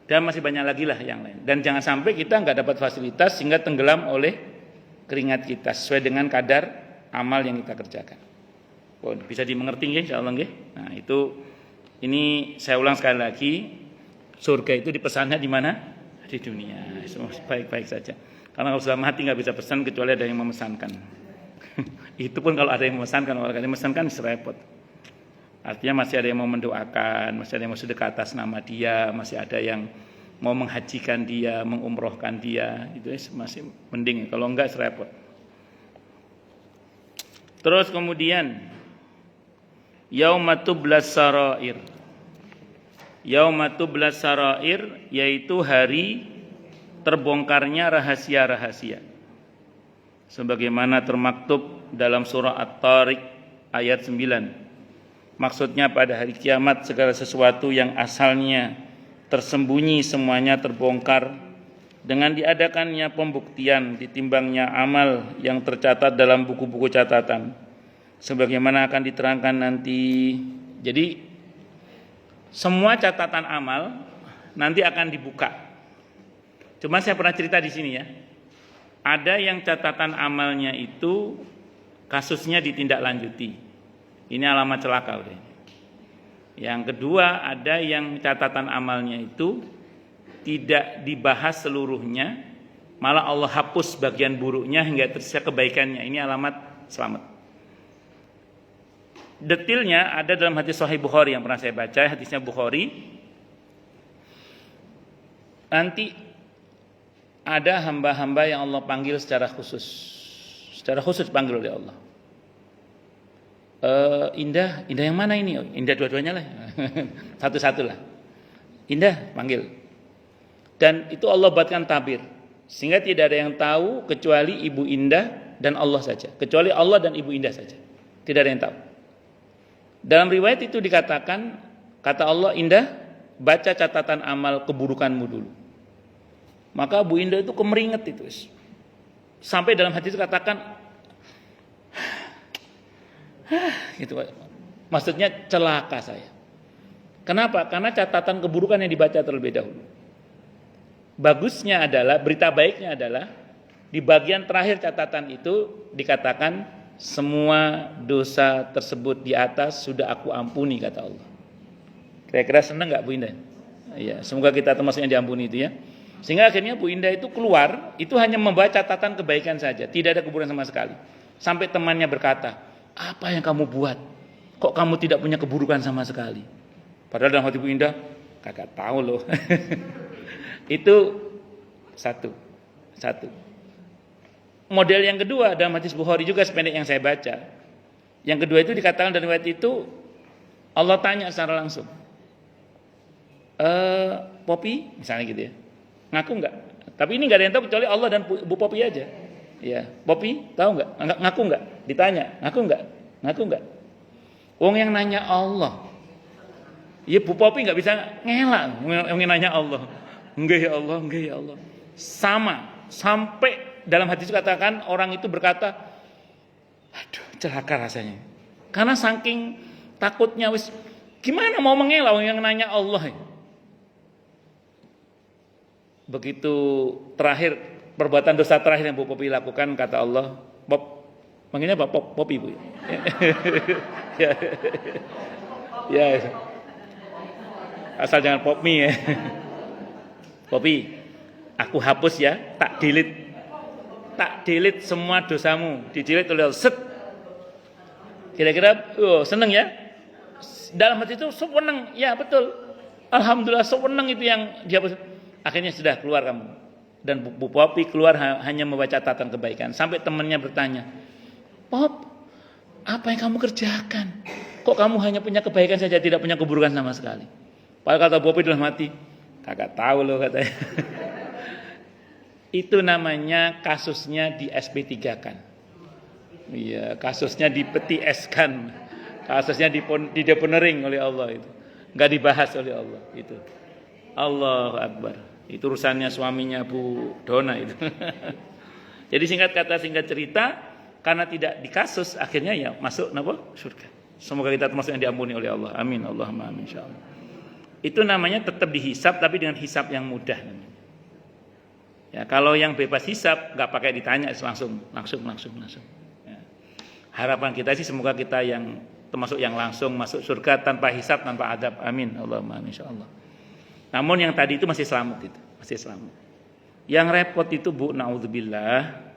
Dan masih banyak lagi lah yang lain. Dan jangan sampai kita enggak dapat fasilitas sehingga tenggelam oleh keringat kita sesuai dengan kadar amal yang kita kerjakan. Bisa dimengerti nggih insyaallah nggih. Nah, ini saya ulang sekali lagi, surga itu dipesannya di mana? Di dunia. Semua baik-baik saja. Karena kalau sudah mati nggak bisa pesan kecuali ada yang memesankan. Itu pun kalau ada yang memesankan, kalau ada yang memesankan repot. Artinya masih ada yang mau mendoakan, masih ada yang mau sedekah atas nama dia, masih ada yang mau menghajikan dia, mengumrohkan dia, itu masih mending. Kalau enggak repot. Terus kemudian yaumatublas sarair. Yaumatublas sarair, yaitu hari terbongkarnya rahasia-rahasia. Sebagaimana termaktub dalam surah At-Tariq ayat 9. Maksudnya pada hari kiamat segala sesuatu yang asalnya tersembunyi semuanya terbongkar dengan diadakannya pembuktian, ditimbangnya amal yang tercatat dalam buku-buku catatan. Sebagaimana akan diterangkan nanti. Jadi semua catatan amal nanti akan dibuka. Cuma saya pernah cerita di sini ya. Ada yang catatan amalnya itu kasusnya ditindaklanjuti. Ini alamat celaka udah. Yang kedua, ada yang catatan amalnya itu tidak dibahas seluruhnya, malah Allah hapus bagian buruknya hingga tersisa kebaikannya. Ini alamat selamat. Detailnya ada dalam hadis Sahih Bukhari yang pernah saya baca, hadisnya Bukhari. Nanti ada hamba-hamba yang Allah panggil secara khusus panggil oleh Allah. Indah yang mana ini? Indah dua-duanya lah. Satu-satu lah. Indah panggil. Dan itu Allah buatkan tabir, sehingga tidak ada yang tahu kecuali Ibu Indah dan Allah saja. Kecuali Allah dan Ibu Indah saja. Tidak ada yang tahu. Dalam riwayat itu dikatakan, kata Allah, Indah, baca catatan amal keburukanmu dulu. Maka Bu Indah itu kemeringet itu. Sampai dalam hadis katakan, gitu. Maksudnya celaka saya. Kenapa? Karena catatan keburukan yang dibaca terlebih dahulu. Bagusnya adalah, berita baiknya adalah di bagian terakhir catatan itu dikatakan semua dosa tersebut di atas sudah aku ampuni, kata Allah. Kira-kira senang nggak Bu Indah? Ya, semoga kita termasuk yang diampuni itu ya. Sehingga akhirnya Bu Indah itu keluar, itu hanya membaca catatan kebaikan saja, tidak ada keburukan sama sekali. Sampai temannya berkata, apa yang kamu buat? Kok kamu tidak punya keburukan sama sekali? Padahal dalam hati Bu Indah, kagak tahu loh. Itu satu. Model yang kedua dalam hadis Bukhari juga sependek yang saya baca. Yang kedua itu dikatakan dalam riwayat itu Allah tanya secara langsung. Popi misalnya gitu ya. Ngaku enggak? Tapi ini enggak ada yang tahu kecuali Allah dan Bu Popi aja. Ya, Popi tahu enggak? Ngaku enggak? Ditanya, ngaku enggak? Ngaku enggak? Wong yang nanya Allah. Ya Bu Popi enggak bisa ngelak yang nanya Allah. Enggak ya Allah, enggak ya Allah. Sama, sampai dalam hadis katakan orang itu berkata, aduh celaka rasanya. Karena saking takutnya wis gimana mau mengelak yang nanya Allah. Begitu terakhir perbuatan dosa terakhir yang Bu Popi lakukan, kata Allah, Pop, manggilnya apa? Popi Bu. Ya. Asal jangan Pop mie ya. Popi, aku hapus ya, tak delete semua dosamu, di-delete oleh Allah. Set. Kira-kira seneng ya? Dalam hati itu seneng, ya betul. Alhamdulillah seneng itu yang dihapus. Akhirnya sudah keluar kamu. Dan Bu Popi keluar hanya membaca catatan kebaikan. Sampai temannya bertanya, Pop, apa yang kamu kerjakan? Kok kamu hanya punya kebaikan saja, tidak punya keburukan sama sekali? Padahal kata Bu Popi dalam hati, kagak tahu loh katanya. Itu namanya kasusnya di SP3-kan. Iya, kasusnya dipeti eskan. Kasusnya dideponering oleh Allah itu. Enggak dibahas oleh Allah itu. Allahu Akbar. Itu urusannya suaminya Bu Dona itu. Jadi singkat kata singkat cerita, karena tidak dikasus akhirnya ya masuk surga. Semoga kita termasuk yang diampuni oleh Allah. Amin. Allahumma amin insyaallah. Itu namanya tetap dihisab tapi dengan hisab yang mudah. Ya, kalau yang bebas hisab nggak pakai ditanya langsung. Ya. Harapan kita sih semoga kita yang termasuk yang langsung masuk surga tanpa hisab, tanpa adab. Amin. Allahumma amin insyaallah. Namun yang tadi itu masih selamat itu, masih selamat. Yang repot itu Bu, naudzubillah.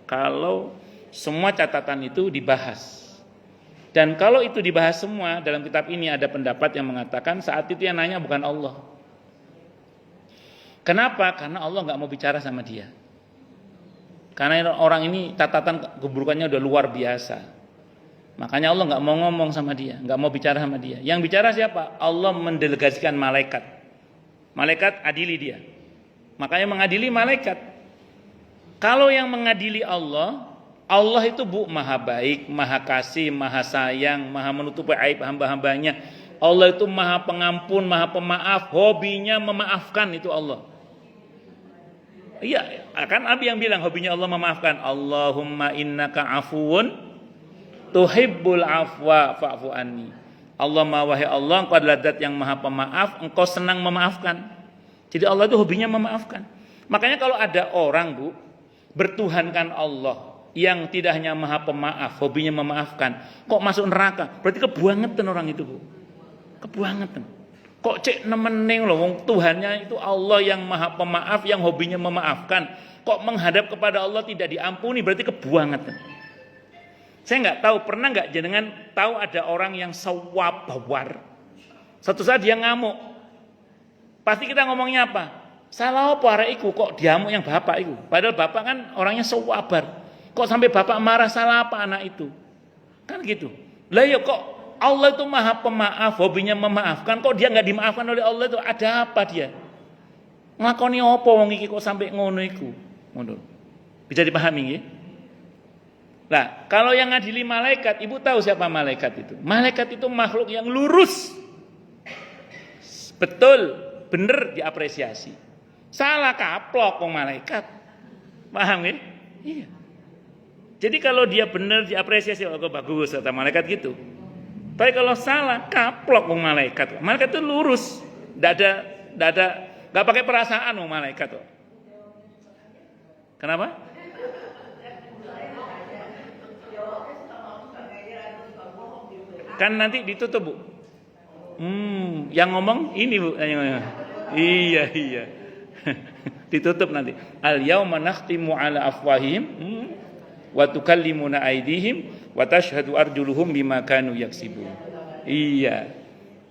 Kalau semua catatan itu dibahas. Dan kalau itu dibahas semua, dalam kitab ini ada pendapat yang mengatakan saat itu yang nanya bukan Allah. Kenapa? Karena Allah nggak mau bicara sama dia. Karena orang ini catatan keburukannya udah luar biasa. Makanya Allah nggak mau ngomong sama dia, nggak mau bicara sama dia. Yang bicara siapa? Allah mendelegasikan malaikat. Malaikat adili dia. Makanya mengadili malaikat. Kalau yang mengadili Allah, Allah itu maha baik, maha kasih, maha sayang, maha menutupi aib hamba-hambanya. Allah itu maha pengampun, maha pemaaf, hobinya memaafkan itu Allah. Iya, kan Abi yang bilang hobinya Allah memaafkan. Allahumma innaka afuwun tuhibbul afwa fa'fu anni. Allahumma wahai Allah, engkau adalah zat yang maha pemaaf, engkau senang memaafkan. Jadi Allah itu hobinya memaafkan. Makanya kalau ada orang, Bu, bertuhankan Allah yang tidak hanya maha pemaaf, hobinya memaafkan, kok masuk neraka? Berarti kebuangetan orang itu, Bu. Kebuangetan. Kok cek nemening loh, wong Tuhannya itu Allah yang maha pemaaf, yang hobinya memaafkan. Kok menghadap kepada Allah tidak diampuni, berarti kebuangetan. Saya nggak tahu, pernah nggak jenengan tahu ada orang yang sawabawar. Satu saat dia ngamuk. Pasti kita ngomongnya apa? Salah apa arek iku kok diamuk yang bapak iku? Padahal bapak kan orangnya sawabar. Kok sampai bapak marah, salah apa anak itu? Kan gitu. Lah ya kok Allah itu maha pemaaf, hobinya memaafkan, kok dia nggak dimaafkan oleh Allah itu? Ada apa dia? Nglakoni apa wong iki kok sampai ngono iku? Ngono. Bisa dipahami nggih? Nah, kalau yang ngadili malaikat, Ibu tahu siapa malaikat itu? Malaikat itu makhluk yang lurus. Betul, bener diapresiasi. Salah kaplok wong malaikat. Paham nggih? Iya. Jadi kalau dia benar diapresiasi, oh bagus kata malaikat gitu. Tapi kalau salah, kaplok wong malaikat. Malaikat itu lurus, nggak pakai perasaan wong malaikat. Kenapa? Kan nanti ditutup, Bu. Yang ngomong ini, Bu. Iya. Ditutup nanti. Al yauma nakhtimu ala afwahihim wa tukallimuna aydihim wa tashhadu arjuluhum bima kanu yaksibun. Iya.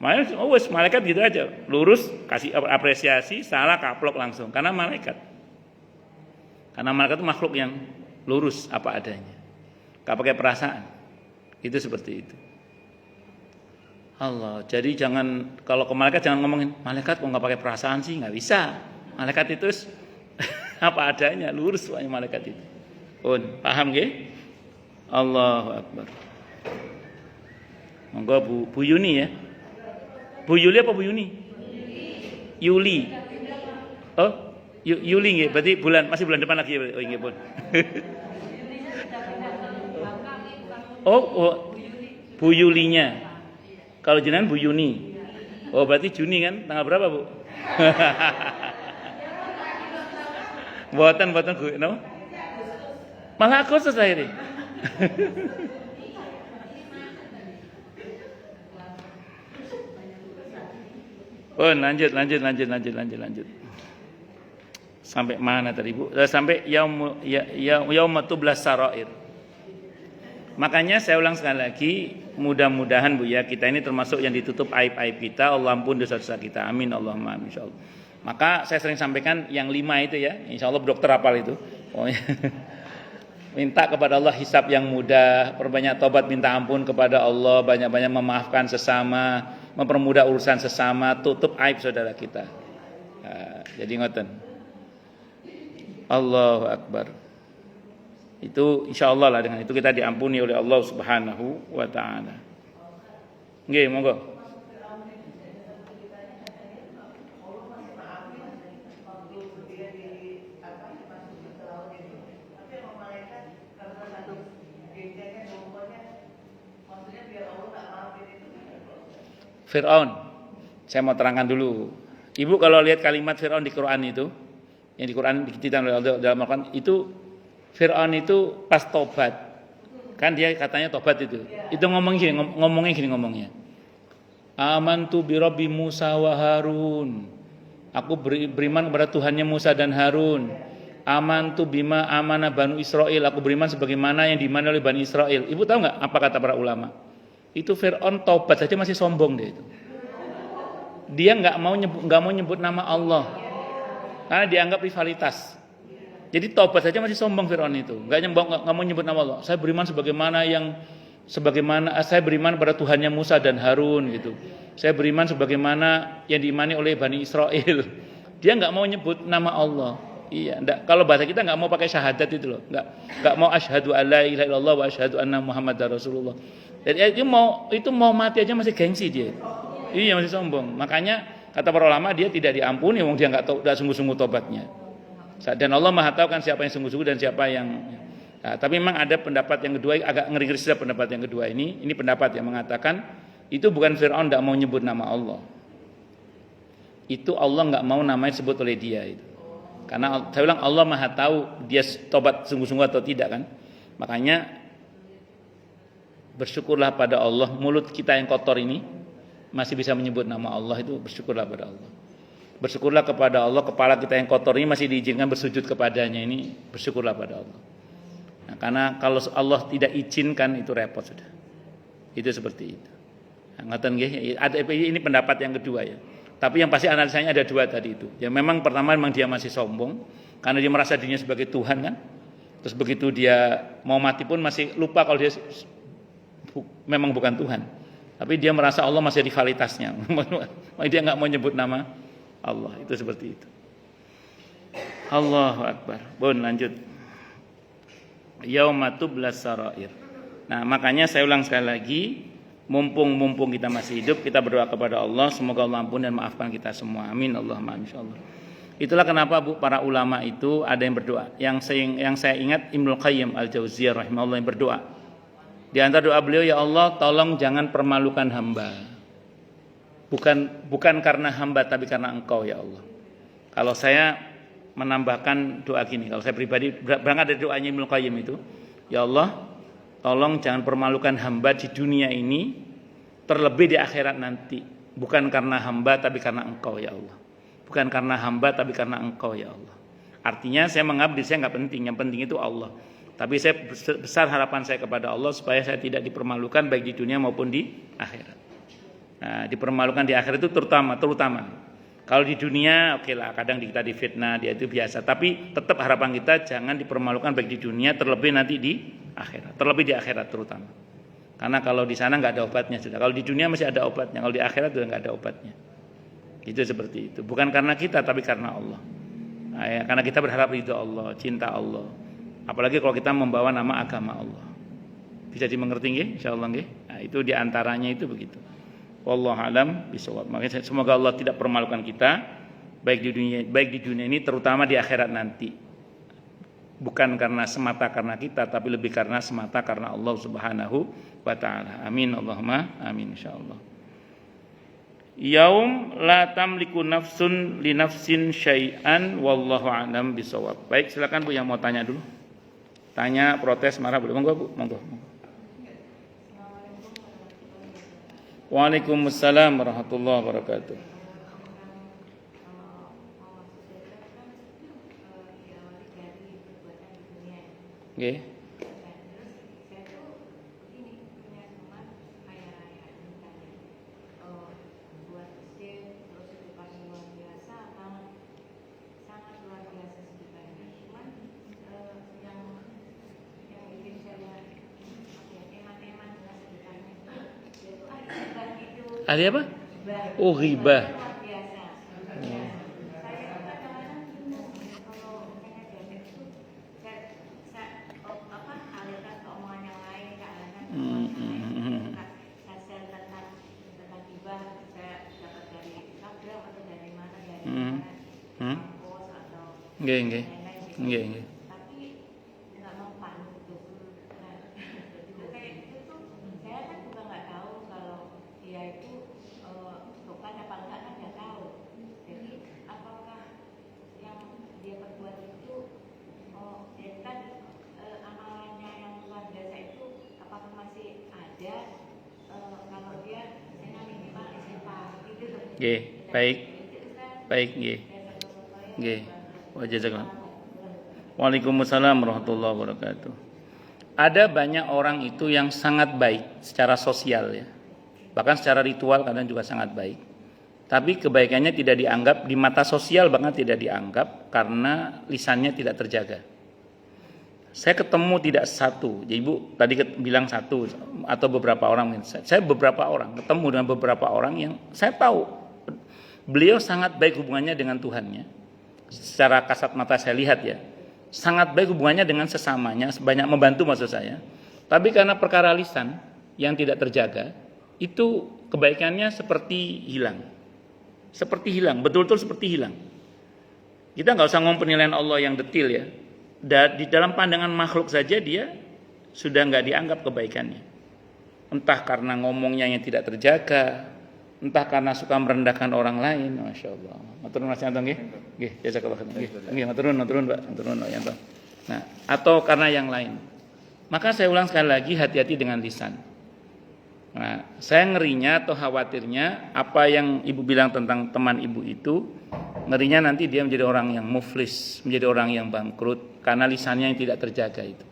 Makanya malaikat gitu aja, lurus kasih apresiasi, salah kaplok langsung karena malaikat. Karena malaikat itu makhluk yang lurus apa adanya. Enggak pakai perasaan. Itu seperti itu. Allah. Jadi jangan kalau ke malaikat jangan ngomongin, malaikat kok enggak pakai perasaan sih, enggak bisa. Malaikat itu apa adanya, lurus soalnya malaikat itu. Paham nggih? Allahu Akbar. Monggo Bu Yuni ya. Bu Yuli apa Bu Yuni? Yuli. Oh, Yuli nggih. Berarti masih bulan depan lagi ya. Oh nggih, pun. Oh, Bu Yulinya. Kalau jenengan Bu Yuni. Oh, berarti Juni kan? Tanggal berapa, Bu? Buatan gue, no? Malah Agustus akhirnya. Oh, lanjut. Sampai mana tadi, Bu? Sampai yaumatublas sarair. Makanya saya ulang sekali lagi, mudah-mudahan Bu ya, kita ini termasuk yang ditutup aib-aib kita, Allah ampun dosa-dosa kita. Amin Allahumma amin insyaallah. Maka saya sering sampaikan yang 5 itu ya, insyaallah dokter hafal itu. Minta kepada Allah hisab yang mudah, perbanyak tobat minta ampun kepada Allah, banyak-banyak memaafkan sesama, mempermudah urusan sesama, tutup aib saudara kita. Nah, jadi ngoten. Allahu Akbar. Itu insyaallah lah, dengan itu kita diampuni oleh Allah Subhanahu wa taala. Nggih, monggo. Fir'aun. Saya mau terangkan dulu. Ibu kalau lihat kalimat Fir'aun di Quran itu, yang di Quran diceritakan oleh Allah dalam Al-Quran itu, Fir'aun itu pas tobat. Kan dia katanya tobat itu. Itu ngomongnya. Amantu bi Rabbi Musa wa Harun. Aku beriman kepada Tuhannya Musa dan Harun. Amantu bima amana Banu Israel. Aku beriman sebagaimana yang diimani oleh Bani Israel. Ibu tahu nggak apa kata para ulama? Itu Fir'aun taubat saja masih sombong dia itu. Dia nggak mau nyebut nama Allah karena dianggap rivalitas. Jadi taubat saja masih sombong Fir'aun itu, nggak mau nyebut nama Allah. Saya beriman sebagaimana yang sebagaimana saya beriman pada Tuhannya Musa dan Harun gitu. Saya beriman sebagaimana yang diimani oleh Bani Israel. Dia nggak mau nyebut nama Allah. Iya, enggak. Kalau bahasa kita nggak mau pakai syahadat itu loh. Nggak mau asyhadu alla ilaha illallah wa asyhadu anna muhammadar rasulullah. Jadi itu mau mati aja masih gengsi dia. Iya, masih sombong. Makanya kata para ulama dia tidak diampuni wong dia nggak sungguh-sungguh tobatnya. Dan Allah Maha tahu kan siapa yang sungguh-sungguh dan siapa yang. Nah, tapi memang ada pendapat yang kedua agak ngeri-ngeri sedap pendapat yang kedua ini. Ini pendapat yang mengatakan itu bukan Fir'aun tidak mau nyebut nama Allah. Itu Allah nggak mau namanya disebut oleh dia itu. Karena saya bilang Allah Maha tahu dia tobat sungguh-sungguh atau tidak kan. Makanya bersyukurlah pada Allah, mulut kita yang kotor ini masih bisa menyebut nama Allah, itu bersyukurlah pada Allah. Bersyukurlah kepada Allah, kepala kita yang kotor ini masih diizinkan bersujud kepadanya, ini bersyukurlah pada Allah. Nah, karena kalau Allah tidak izinkan itu repot sudah. Itu seperti itu. Ngeten nggih, ini pendapat yang kedua ya. Tapi yang pasti analisanya ada dua tadi itu. Ya memang pertama memang dia masih sombong karena dia merasa dirinya sebagai Tuhan kan. Terus begitu dia mau mati pun masih lupa kalau dia memang bukan Tuhan. Tapi dia merasa Allah masih di kualitasnya. Dia nggak mau nyebut nama Allah. Itu seperti itu. Allahu Akbar. Bon lanjut. Yaumatublas sarair. Nah makanya saya ulang sekali lagi. Mumpung kita masih hidup, kita berdoa kepada Allah, semoga Allah ampun dan maafkan kita semua. Amin Allahumma insyaallah. Itulah kenapa Bu para ulama itu ada yang berdoa. Yang saya ingat Ibnu Qayyim Al-Jauziyah rahimahullah yang berdoa. Di antara doa beliau, ya Allah, tolong jangan permalukan hamba. Bukan karena hamba tapi karena Engkau ya Allah. Kalau saya menambahkan doa gini, kalau saya pribadi berangkat dari doanya Ibnu Qayyim itu, ya Allah, tolong jangan permalukan hamba di dunia ini, terlebih di akhirat nanti. Bukan karena hamba tapi karena Engkau ya Allah. Bukan karena hamba tapi karena Engkau ya Allah. Artinya saya mengabdi, saya nggak penting, yang penting itu Allah. Tapi saya besar harapan saya kepada Allah supaya saya tidak dipermalukan baik di dunia maupun di akhirat. Nah, dipermalukan di akhirat itu terutama. Kalau di dunia oke lah, kadang kita difitnah, dia itu biasa. Tapi tetap harapan kita jangan dipermalukan baik di dunia, terlebih nanti di akhirat. Terlebih di akhirat terutama. Karena kalau di sana nggak ada obatnya sudah. Kalau di dunia masih ada obatnya. Kalau di akhirat sudah nggak ada obatnya. Itu seperti itu. Bukan karena kita, tapi karena Allah. Nah, ya, karena kita berharap ridho Allah, cinta Allah. Apalagi kalau kita membawa nama agama Allah. Bisa dimengerti nggih? Insyaallah nggih. Nah, itu diantaranya itu begitu. Wallahu alam bishawab. Makanya semoga Allah tidak permalukan kita baik di dunia ini terutama di akhirat nanti. Bukan karena semata karena kita tapi lebih karena semata karena Allah Subhanahu wa taala. Amin Allahumma amin insyaallah. Yaum la tamliku nafsun li nafsin syai'an wallahu alam bishawab. Baik, silakan Bu yang mau tanya dulu. Tanya, protes, marah boleh. Monggo Bu, monggo. Waalaikumsalam warahmatullahi wabarakatuh. Nggih. Ada apa? Oh, ghibah. Nggih. Nggih, baik nggih. Nggih. Wa jazakallahu. Waalaikumsalam warahmatullahi wabarakatuh. Ada banyak orang itu yang sangat baik secara sosial ya. Bahkan secara ritual kadang juga sangat baik. Tapi kebaikannya tidak dianggap di mata sosial, bahkan tidak dianggap karena lisannya tidak terjaga. Saya ketemu tidak satu, jadi Ibu tadi bilang satu atau beberapa orang. Saya beberapa orang, ketemu dengan beberapa orang yang saya tahu beliau sangat baik hubungannya dengan Tuhannya. Secara kasat mata saya lihat ya, sangat baik hubungannya dengan sesamanya, banyak membantu maksud saya. Tapi karena perkara lisan yang tidak terjaga, itu kebaikannya seperti hilang. Seperti hilang, betul-betul seperti hilang. Kita nggak usah ngomong penilaian Allah yang detil ya. Di dalam pandangan makhluk saja dia sudah nggak dianggap kebaikannya. Entah karena ngomongnya yang tidak terjaga, entah karena suka merendahkan orang lain. Masya Allah. Maturun Mas Yanto nggih. Nggih, jazakallahu khairan. Nggih, maturun Pak. Maturun Pak Yanto. Nah, atau karena yang lain. Maka saya ulang sekali lagi, hati-hati dengan lisan. Nah, saya ngerinya atau khawatirnya apa yang Ibu bilang tentang teman Ibu itu, ngerinya nanti dia menjadi orang yang muflis, menjadi orang yang bangkrut karena lisannya yang tidak terjaga itu.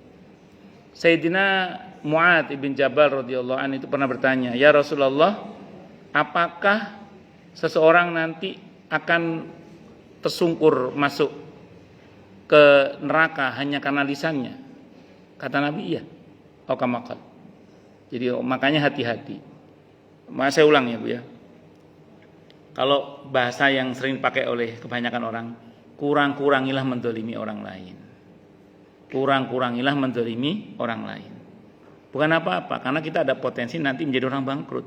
Sayyidina Mu'adz ibn Jabal radhiyallahu anhu itu pernah bertanya, "Ya Rasulullah, apakah seseorang nanti akan tersungkur masuk ke neraka hanya karena lisannya?" Kata Nabi, "Iya." Oh kamakal. Jadi makanya hati-hati. Saya ulang ya Bu ya. Kalau bahasa yang sering dipakai oleh kebanyakan orang, kurang-kurangilah mendolimi orang lain. Kurang-kurangilah mendolimi orang lain. Bukan apa-apa, karena kita ada potensi nanti menjadi orang bangkrut.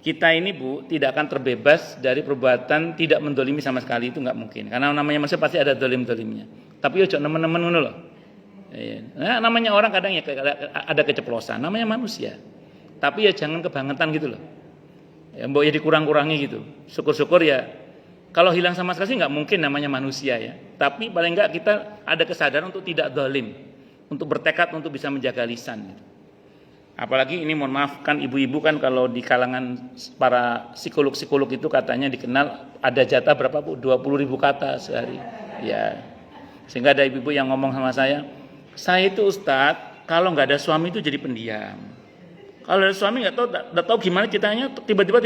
Kita ini Bu tidak akan terbebas dari perbuatan tidak mendolimi sama sekali, itu nggak mungkin. Karena namanya manusia pasti ada dolim-dolimnya. Tapi ojo nemen-nemen ngono loh. Nah, namanya orang kadang ya ada keceplosan, namanya manusia. Tapi ya jangan kebangetan gitu loh. Ya mbok ya dikurang-kurangi gitu. Syukur-syukur ya kalau hilang sama sekali nggak mungkin, namanya manusia ya. Tapi paling enggak kita ada kesadaran untuk tidak zalim, untuk bertekad untuk bisa menjaga lisan gitu. Apalagi ini mohon maaf kan ibu-ibu kan kalau di kalangan para psikolog-psikolog itu katanya dikenal ada jatah berapa Bu? 20.000 kata sehari. Ya. Sehingga ada ibu-ibu yang ngomong sama saya itu Ustadz, kalau nggak ada suami itu jadi pendiam. Kalau ada suami nggak tahu gimana ceritanya, tiba-tiba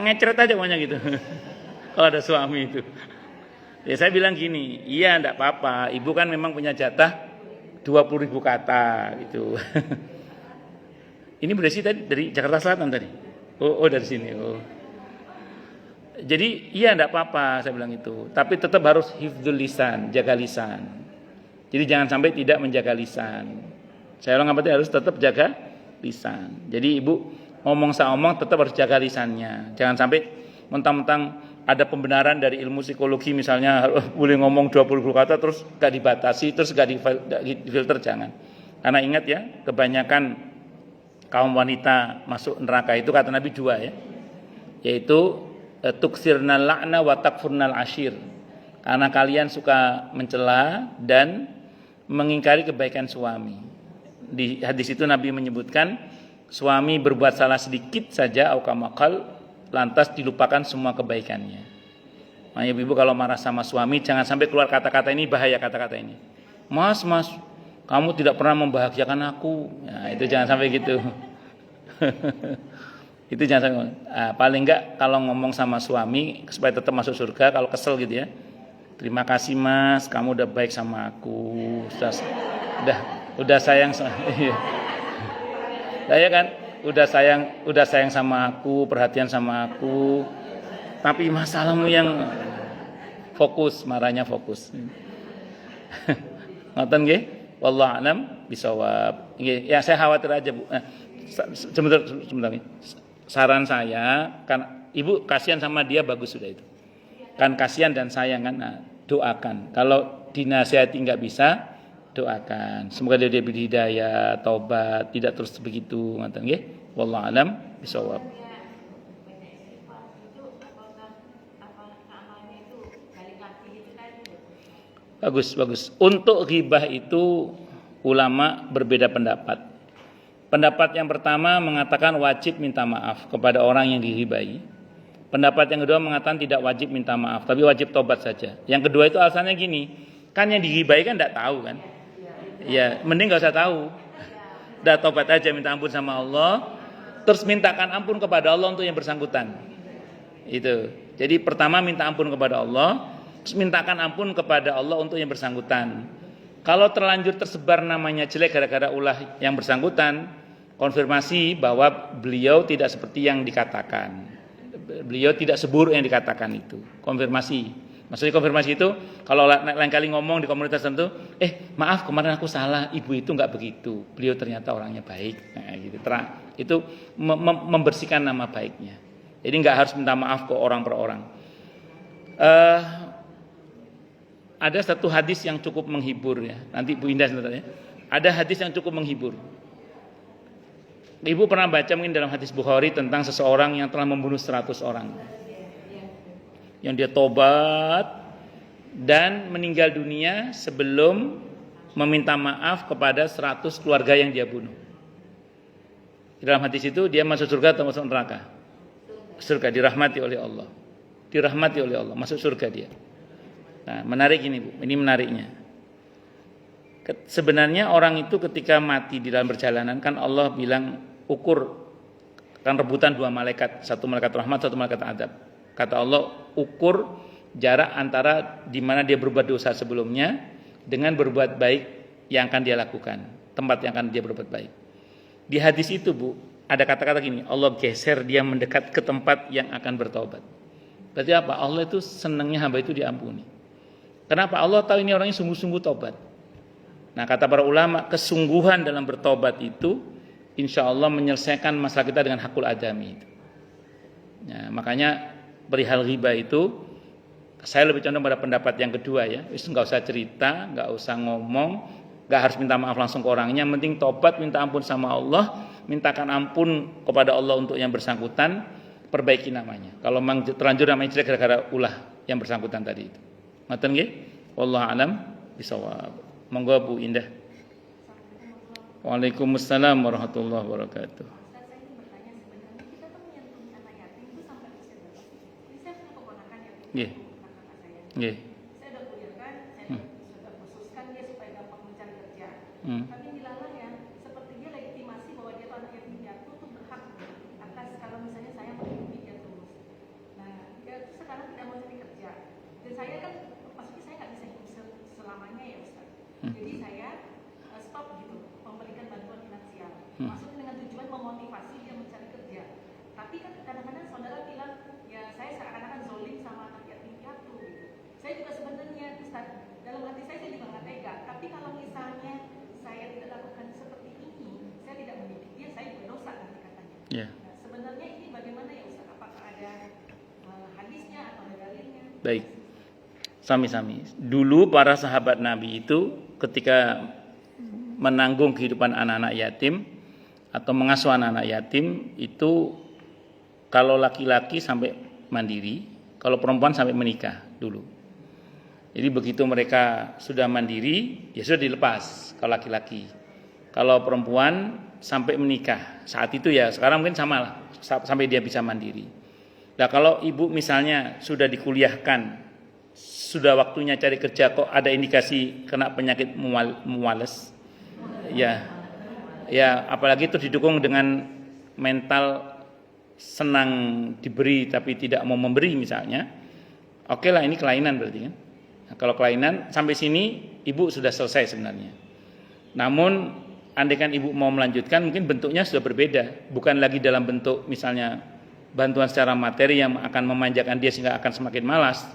ngecret aja pokoknya gitu. Kalau ada suami itu, ya saya bilang gini, iya nggak apa-apa. Ibu kan memang punya jatah 20.000 kata gitu. Ini berarti tadi dari Jakarta Selatan tadi. Oh dari sini. Oh. Jadi iya nggak apa-apa saya bilang itu. Tapi tetap harus hifdzul lisan, jaga lisan. Jadi jangan sampai tidak menjaga lisan. Saya ulang harus tetap jaga lisan. Jadi ibu ngomong sama tetap harus jaga lisannya. Jangan sampai mentang-mentang ada pembenaran dari ilmu psikologi misalnya boleh ngomong 20 kata terus gak dibatasi, terus gak difilter, jangan. Karena ingat ya, kebanyakan kaum wanita masuk neraka itu kata Nabi 2 ya. Yaitu tuksirnal la'na wa takfurnal ashir. Karena kalian suka mencela dan mengingkari kebaikan suami. Di hadis itu Nabi menyebutkan suami berbuat salah sedikit saja au kamakal lantas dilupakan semua kebaikannya. Makanya ibu kalau marah sama suami jangan sampai keluar kata-kata ini, bahaya kata-kata ini. Mas, kamu tidak pernah membahagiakan aku. Nah, itu jangan sampai gitu. Itu jangan sampai. Paling enggak kalau ngomong sama suami supaya tetap masuk surga, kalau kesel gitu ya. Terima kasih Mas, kamu udah baik sama aku. Udah sayang sama ya kan? Udah sayang sama aku, perhatian sama aku. Tapi masalahmu yang fokus, marahnya fokus. Ngoten nggih? Wallahu a'lam bishawab. Nggih, ya saya khawatir aja Bu. Sebentar. Saran saya kan Ibu kasihan sama dia, bagus sudah itu. Kan kasihan dan sayang kan, nah, doakan. Kalau dinasihati nggak bisa, doakan. Semoga dia diberi hidayah, taubat, tidak terus begitu. Ngoten nggih. Wallahu a'lam bishawab. Bagus. Untuk ghibah itu ulama berbeda pendapat. Pendapat yang pertama mengatakan wajib minta maaf kepada orang yang dighibahi. Pendapat yang kedua mengatakan tidak wajib minta maaf, tapi wajib tobat saja. Yang kedua itu alasannya gini, kan yang dighibahi kan tidak tahu kan? Ya, mending nggak usah tahu. Udah tobat aja, minta ampun sama Allah, terus mintakan ampun kepada Allah untuk yang bersangkutan. Itu. Jadi pertama minta ampun kepada Allah, terus mintakan ampun kepada Allah untuk yang bersangkutan. Kalau terlanjur tersebar namanya jelek gara-gara ulah yang bersangkutan, konfirmasi bahwa beliau tidak seperti yang dikatakan. Beliau tidak seburuk yang dikatakan itu. Konfirmasi. Maksudnya konfirmasi itu kalau lain kali ngomong di komunitas tertentu, maaf kemarin aku salah, ibu itu nggak begitu. Beliau ternyata orangnya baik. Nah, gitu. Itu membersihkan nama baiknya. Jadi nggak harus minta maaf ke orang per orang. Ada satu hadis yang cukup menghibur ya. Nanti Bu Indah sebentar ya. Ada hadis yang cukup menghibur. Ibu pernah baca mungkin dalam hadis Bukhari tentang seseorang yang telah membunuh 100 orang. Yang dia tobat dan meninggal dunia sebelum meminta maaf kepada 100 keluarga yang dia bunuh. Di dalam hadis itu dia masuk surga atau masuk neraka? Surga, dirahmati oleh Allah. Dirahmati oleh Allah, masuk surga dia. Nah, menarik ini Bu, ini menariknya. Sebenarnya orang itu ketika mati di dalam perjalanan kan Allah bilang ukur kan rebutan dua malaikat, satu malaikat rahmat, satu malaikat adab. Kata Allah ukur jarak antara di mana dia berbuat dosa sebelumnya dengan berbuat baik yang akan dia lakukan, tempat yang akan dia berbuat baik. Di hadis itu Bu, ada kata-kata gini, Allah geser dia mendekat ke tempat yang akan bertobat. Berarti apa? Allah itu senangnya hamba itu diampuni. Kenapa? Allah tahu ini orangnya sungguh-sungguh tobat. Nah, kata para ulama, kesungguhan dalam bertobat itu insya Allah menyelesaikan masalah kita dengan hakul adami itu. Nah, makanya perihal ghibah itu saya lebih condong pada pendapat yang kedua ya. Nggak usah cerita, nggak usah ngomong, nggak harus minta maaf langsung ke orangnya. Penting tobat, minta ampun sama Allah, mintakan ampun kepada Allah untuk yang bersangkutan, perbaiki namanya. Kalau memang terlanjur namanya jelek gara-gara ulah yang bersangkutan tadi itu. Ngoten nggih? Wallahu alam bisawab. Monggo Bu Indah. Waalaikumsalam warahmatullahi wabarakatuh. Saya ingin bertanya sebenarnya kita tuh menyantuni anak yatim itu sampai usia berapa sih? Ini saya punya keponakan yatim. Nggih. Kakak saya. Nggih. Saya udah kuliahkan, saya sudah khususkan dia supaya gampang mencari kerja. Tapi dilalah ya, seperti dia legitimasi bahwa dia tuh anak yatim piatu tuh berhak atas kalau misalnya saya menghidupi dia terus. Nah, dia tuh sekarang tidak mau cari kerja. Dan saya kan pasti saya nggak bisa hidup selamanya ya Ustaz. Jadi saya stop gitu memberikan bantuan finansial. Maksudnya dengan tujuan memotivasi dia mencari kerja. Tapi kan kadang-kadang saudara bilang, ya saya seakan-akan zolim sama anak yatim piatu gitu. Saya juga sebenarnya Ustaz, dalam hati saya juga nggak tega. Tapi kalau misalnya saya tidak lakukan seperti ini, saya tidak mendidik dia, saya juga dosa nanti katanya. Yeah. Nah, sebenarnya ini bagaimana ya Ustaz? Apakah ada hadisnya atau ada dalilnya? Baik. Sami-sami. Dulu para sahabat Nabi itu ketika menanggung kehidupan anak-anak yatim atau mengasuh anak-anak yatim itu kalau laki-laki sampai mandiri, kalau perempuan sampai menikah dulu. Jadi begitu mereka sudah mandiri, ya sudah dilepas kalau laki-laki. Kalau perempuan sampai menikah. Saat itu ya, sekarang mungkin sama lah, sampai dia bisa mandiri. Nah, kalau ibu misalnya sudah dikuliahkan, sudah waktunya cari kerja kok ada indikasi kena penyakit muales, ya apalagi itu didukung dengan mental senang diberi tapi tidak mau memberi misalnya, oke lah ini kelainan berarti kan. Nah, kalau kelainan sampai sini ibu sudah selesai sebenarnya. Namun andaikan ibu mau melanjutkan mungkin bentuknya sudah berbeda, bukan lagi dalam bentuk misalnya bantuan secara materi yang akan memanjakan dia sehingga akan semakin malas,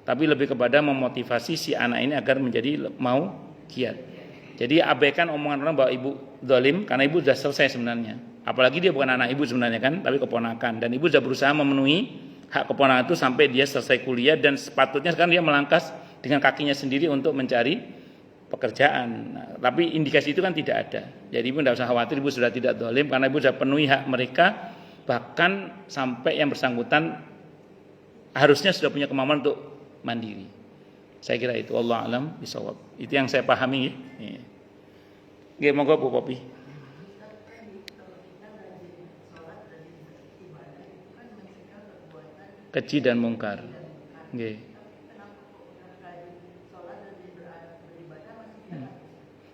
tapi lebih kepada memotivasi si anak ini agar menjadi mau giat. Jadi abaikan omongan orang bahwa ibu zalim karena ibu sudah selesai sebenarnya. Apalagi dia bukan anak ibu sebenarnya kan, tapi keponakan, dan ibu sudah berusaha memenuhi hak keponakan itu sampai dia selesai kuliah dan sepatutnya sekarang dia melangkah dengan kakinya sendiri untuk mencari pekerjaan. Nah, tapi indikasi itu kan tidak ada. Jadi ibu tidak usah khawatir, ibu sudah tidak zalim karena ibu sudah penuhi hak mereka, bahkan sampai yang bersangkutan harusnya sudah punya kemampuan untuk mandiri. Saya kira itu, Allah alam bisawab. Itu yang saya pahami. Nggih, monggo Bu Popi. Keji dan mungkar. Nggih.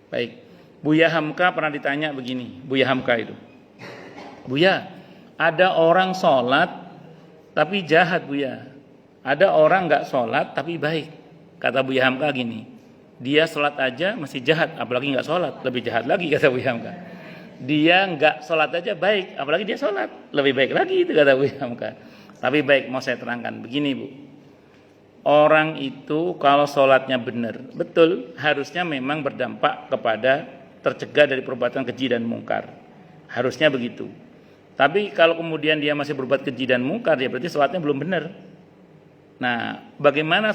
Baik. Buya Hamka pernah ditanya begini, Buya Hamka itu. Buya, ada orang sholat tapi jahat Buya. Ada orang nggak sholat tapi baik. Kata Buya Hamka gini, Dia sholat aja masih jahat, apalagi nggak sholat, lebih jahat lagi kata Buya Hamka. Dia nggak sholat aja baik, apalagi dia sholat, lebih baik lagi itu kata Buya Hamka. Tapi baik, mau saya terangkan begini Bu. Orang itu kalau sholatnya benar, betul, harusnya memang berdampak kepada tercegah dari perbuatan keji dan mungkar. Harusnya begitu. Tapi kalau kemudian dia masih berbuat keji dan mungkar, ya berarti sholatnya belum benar. Nah, bagaimana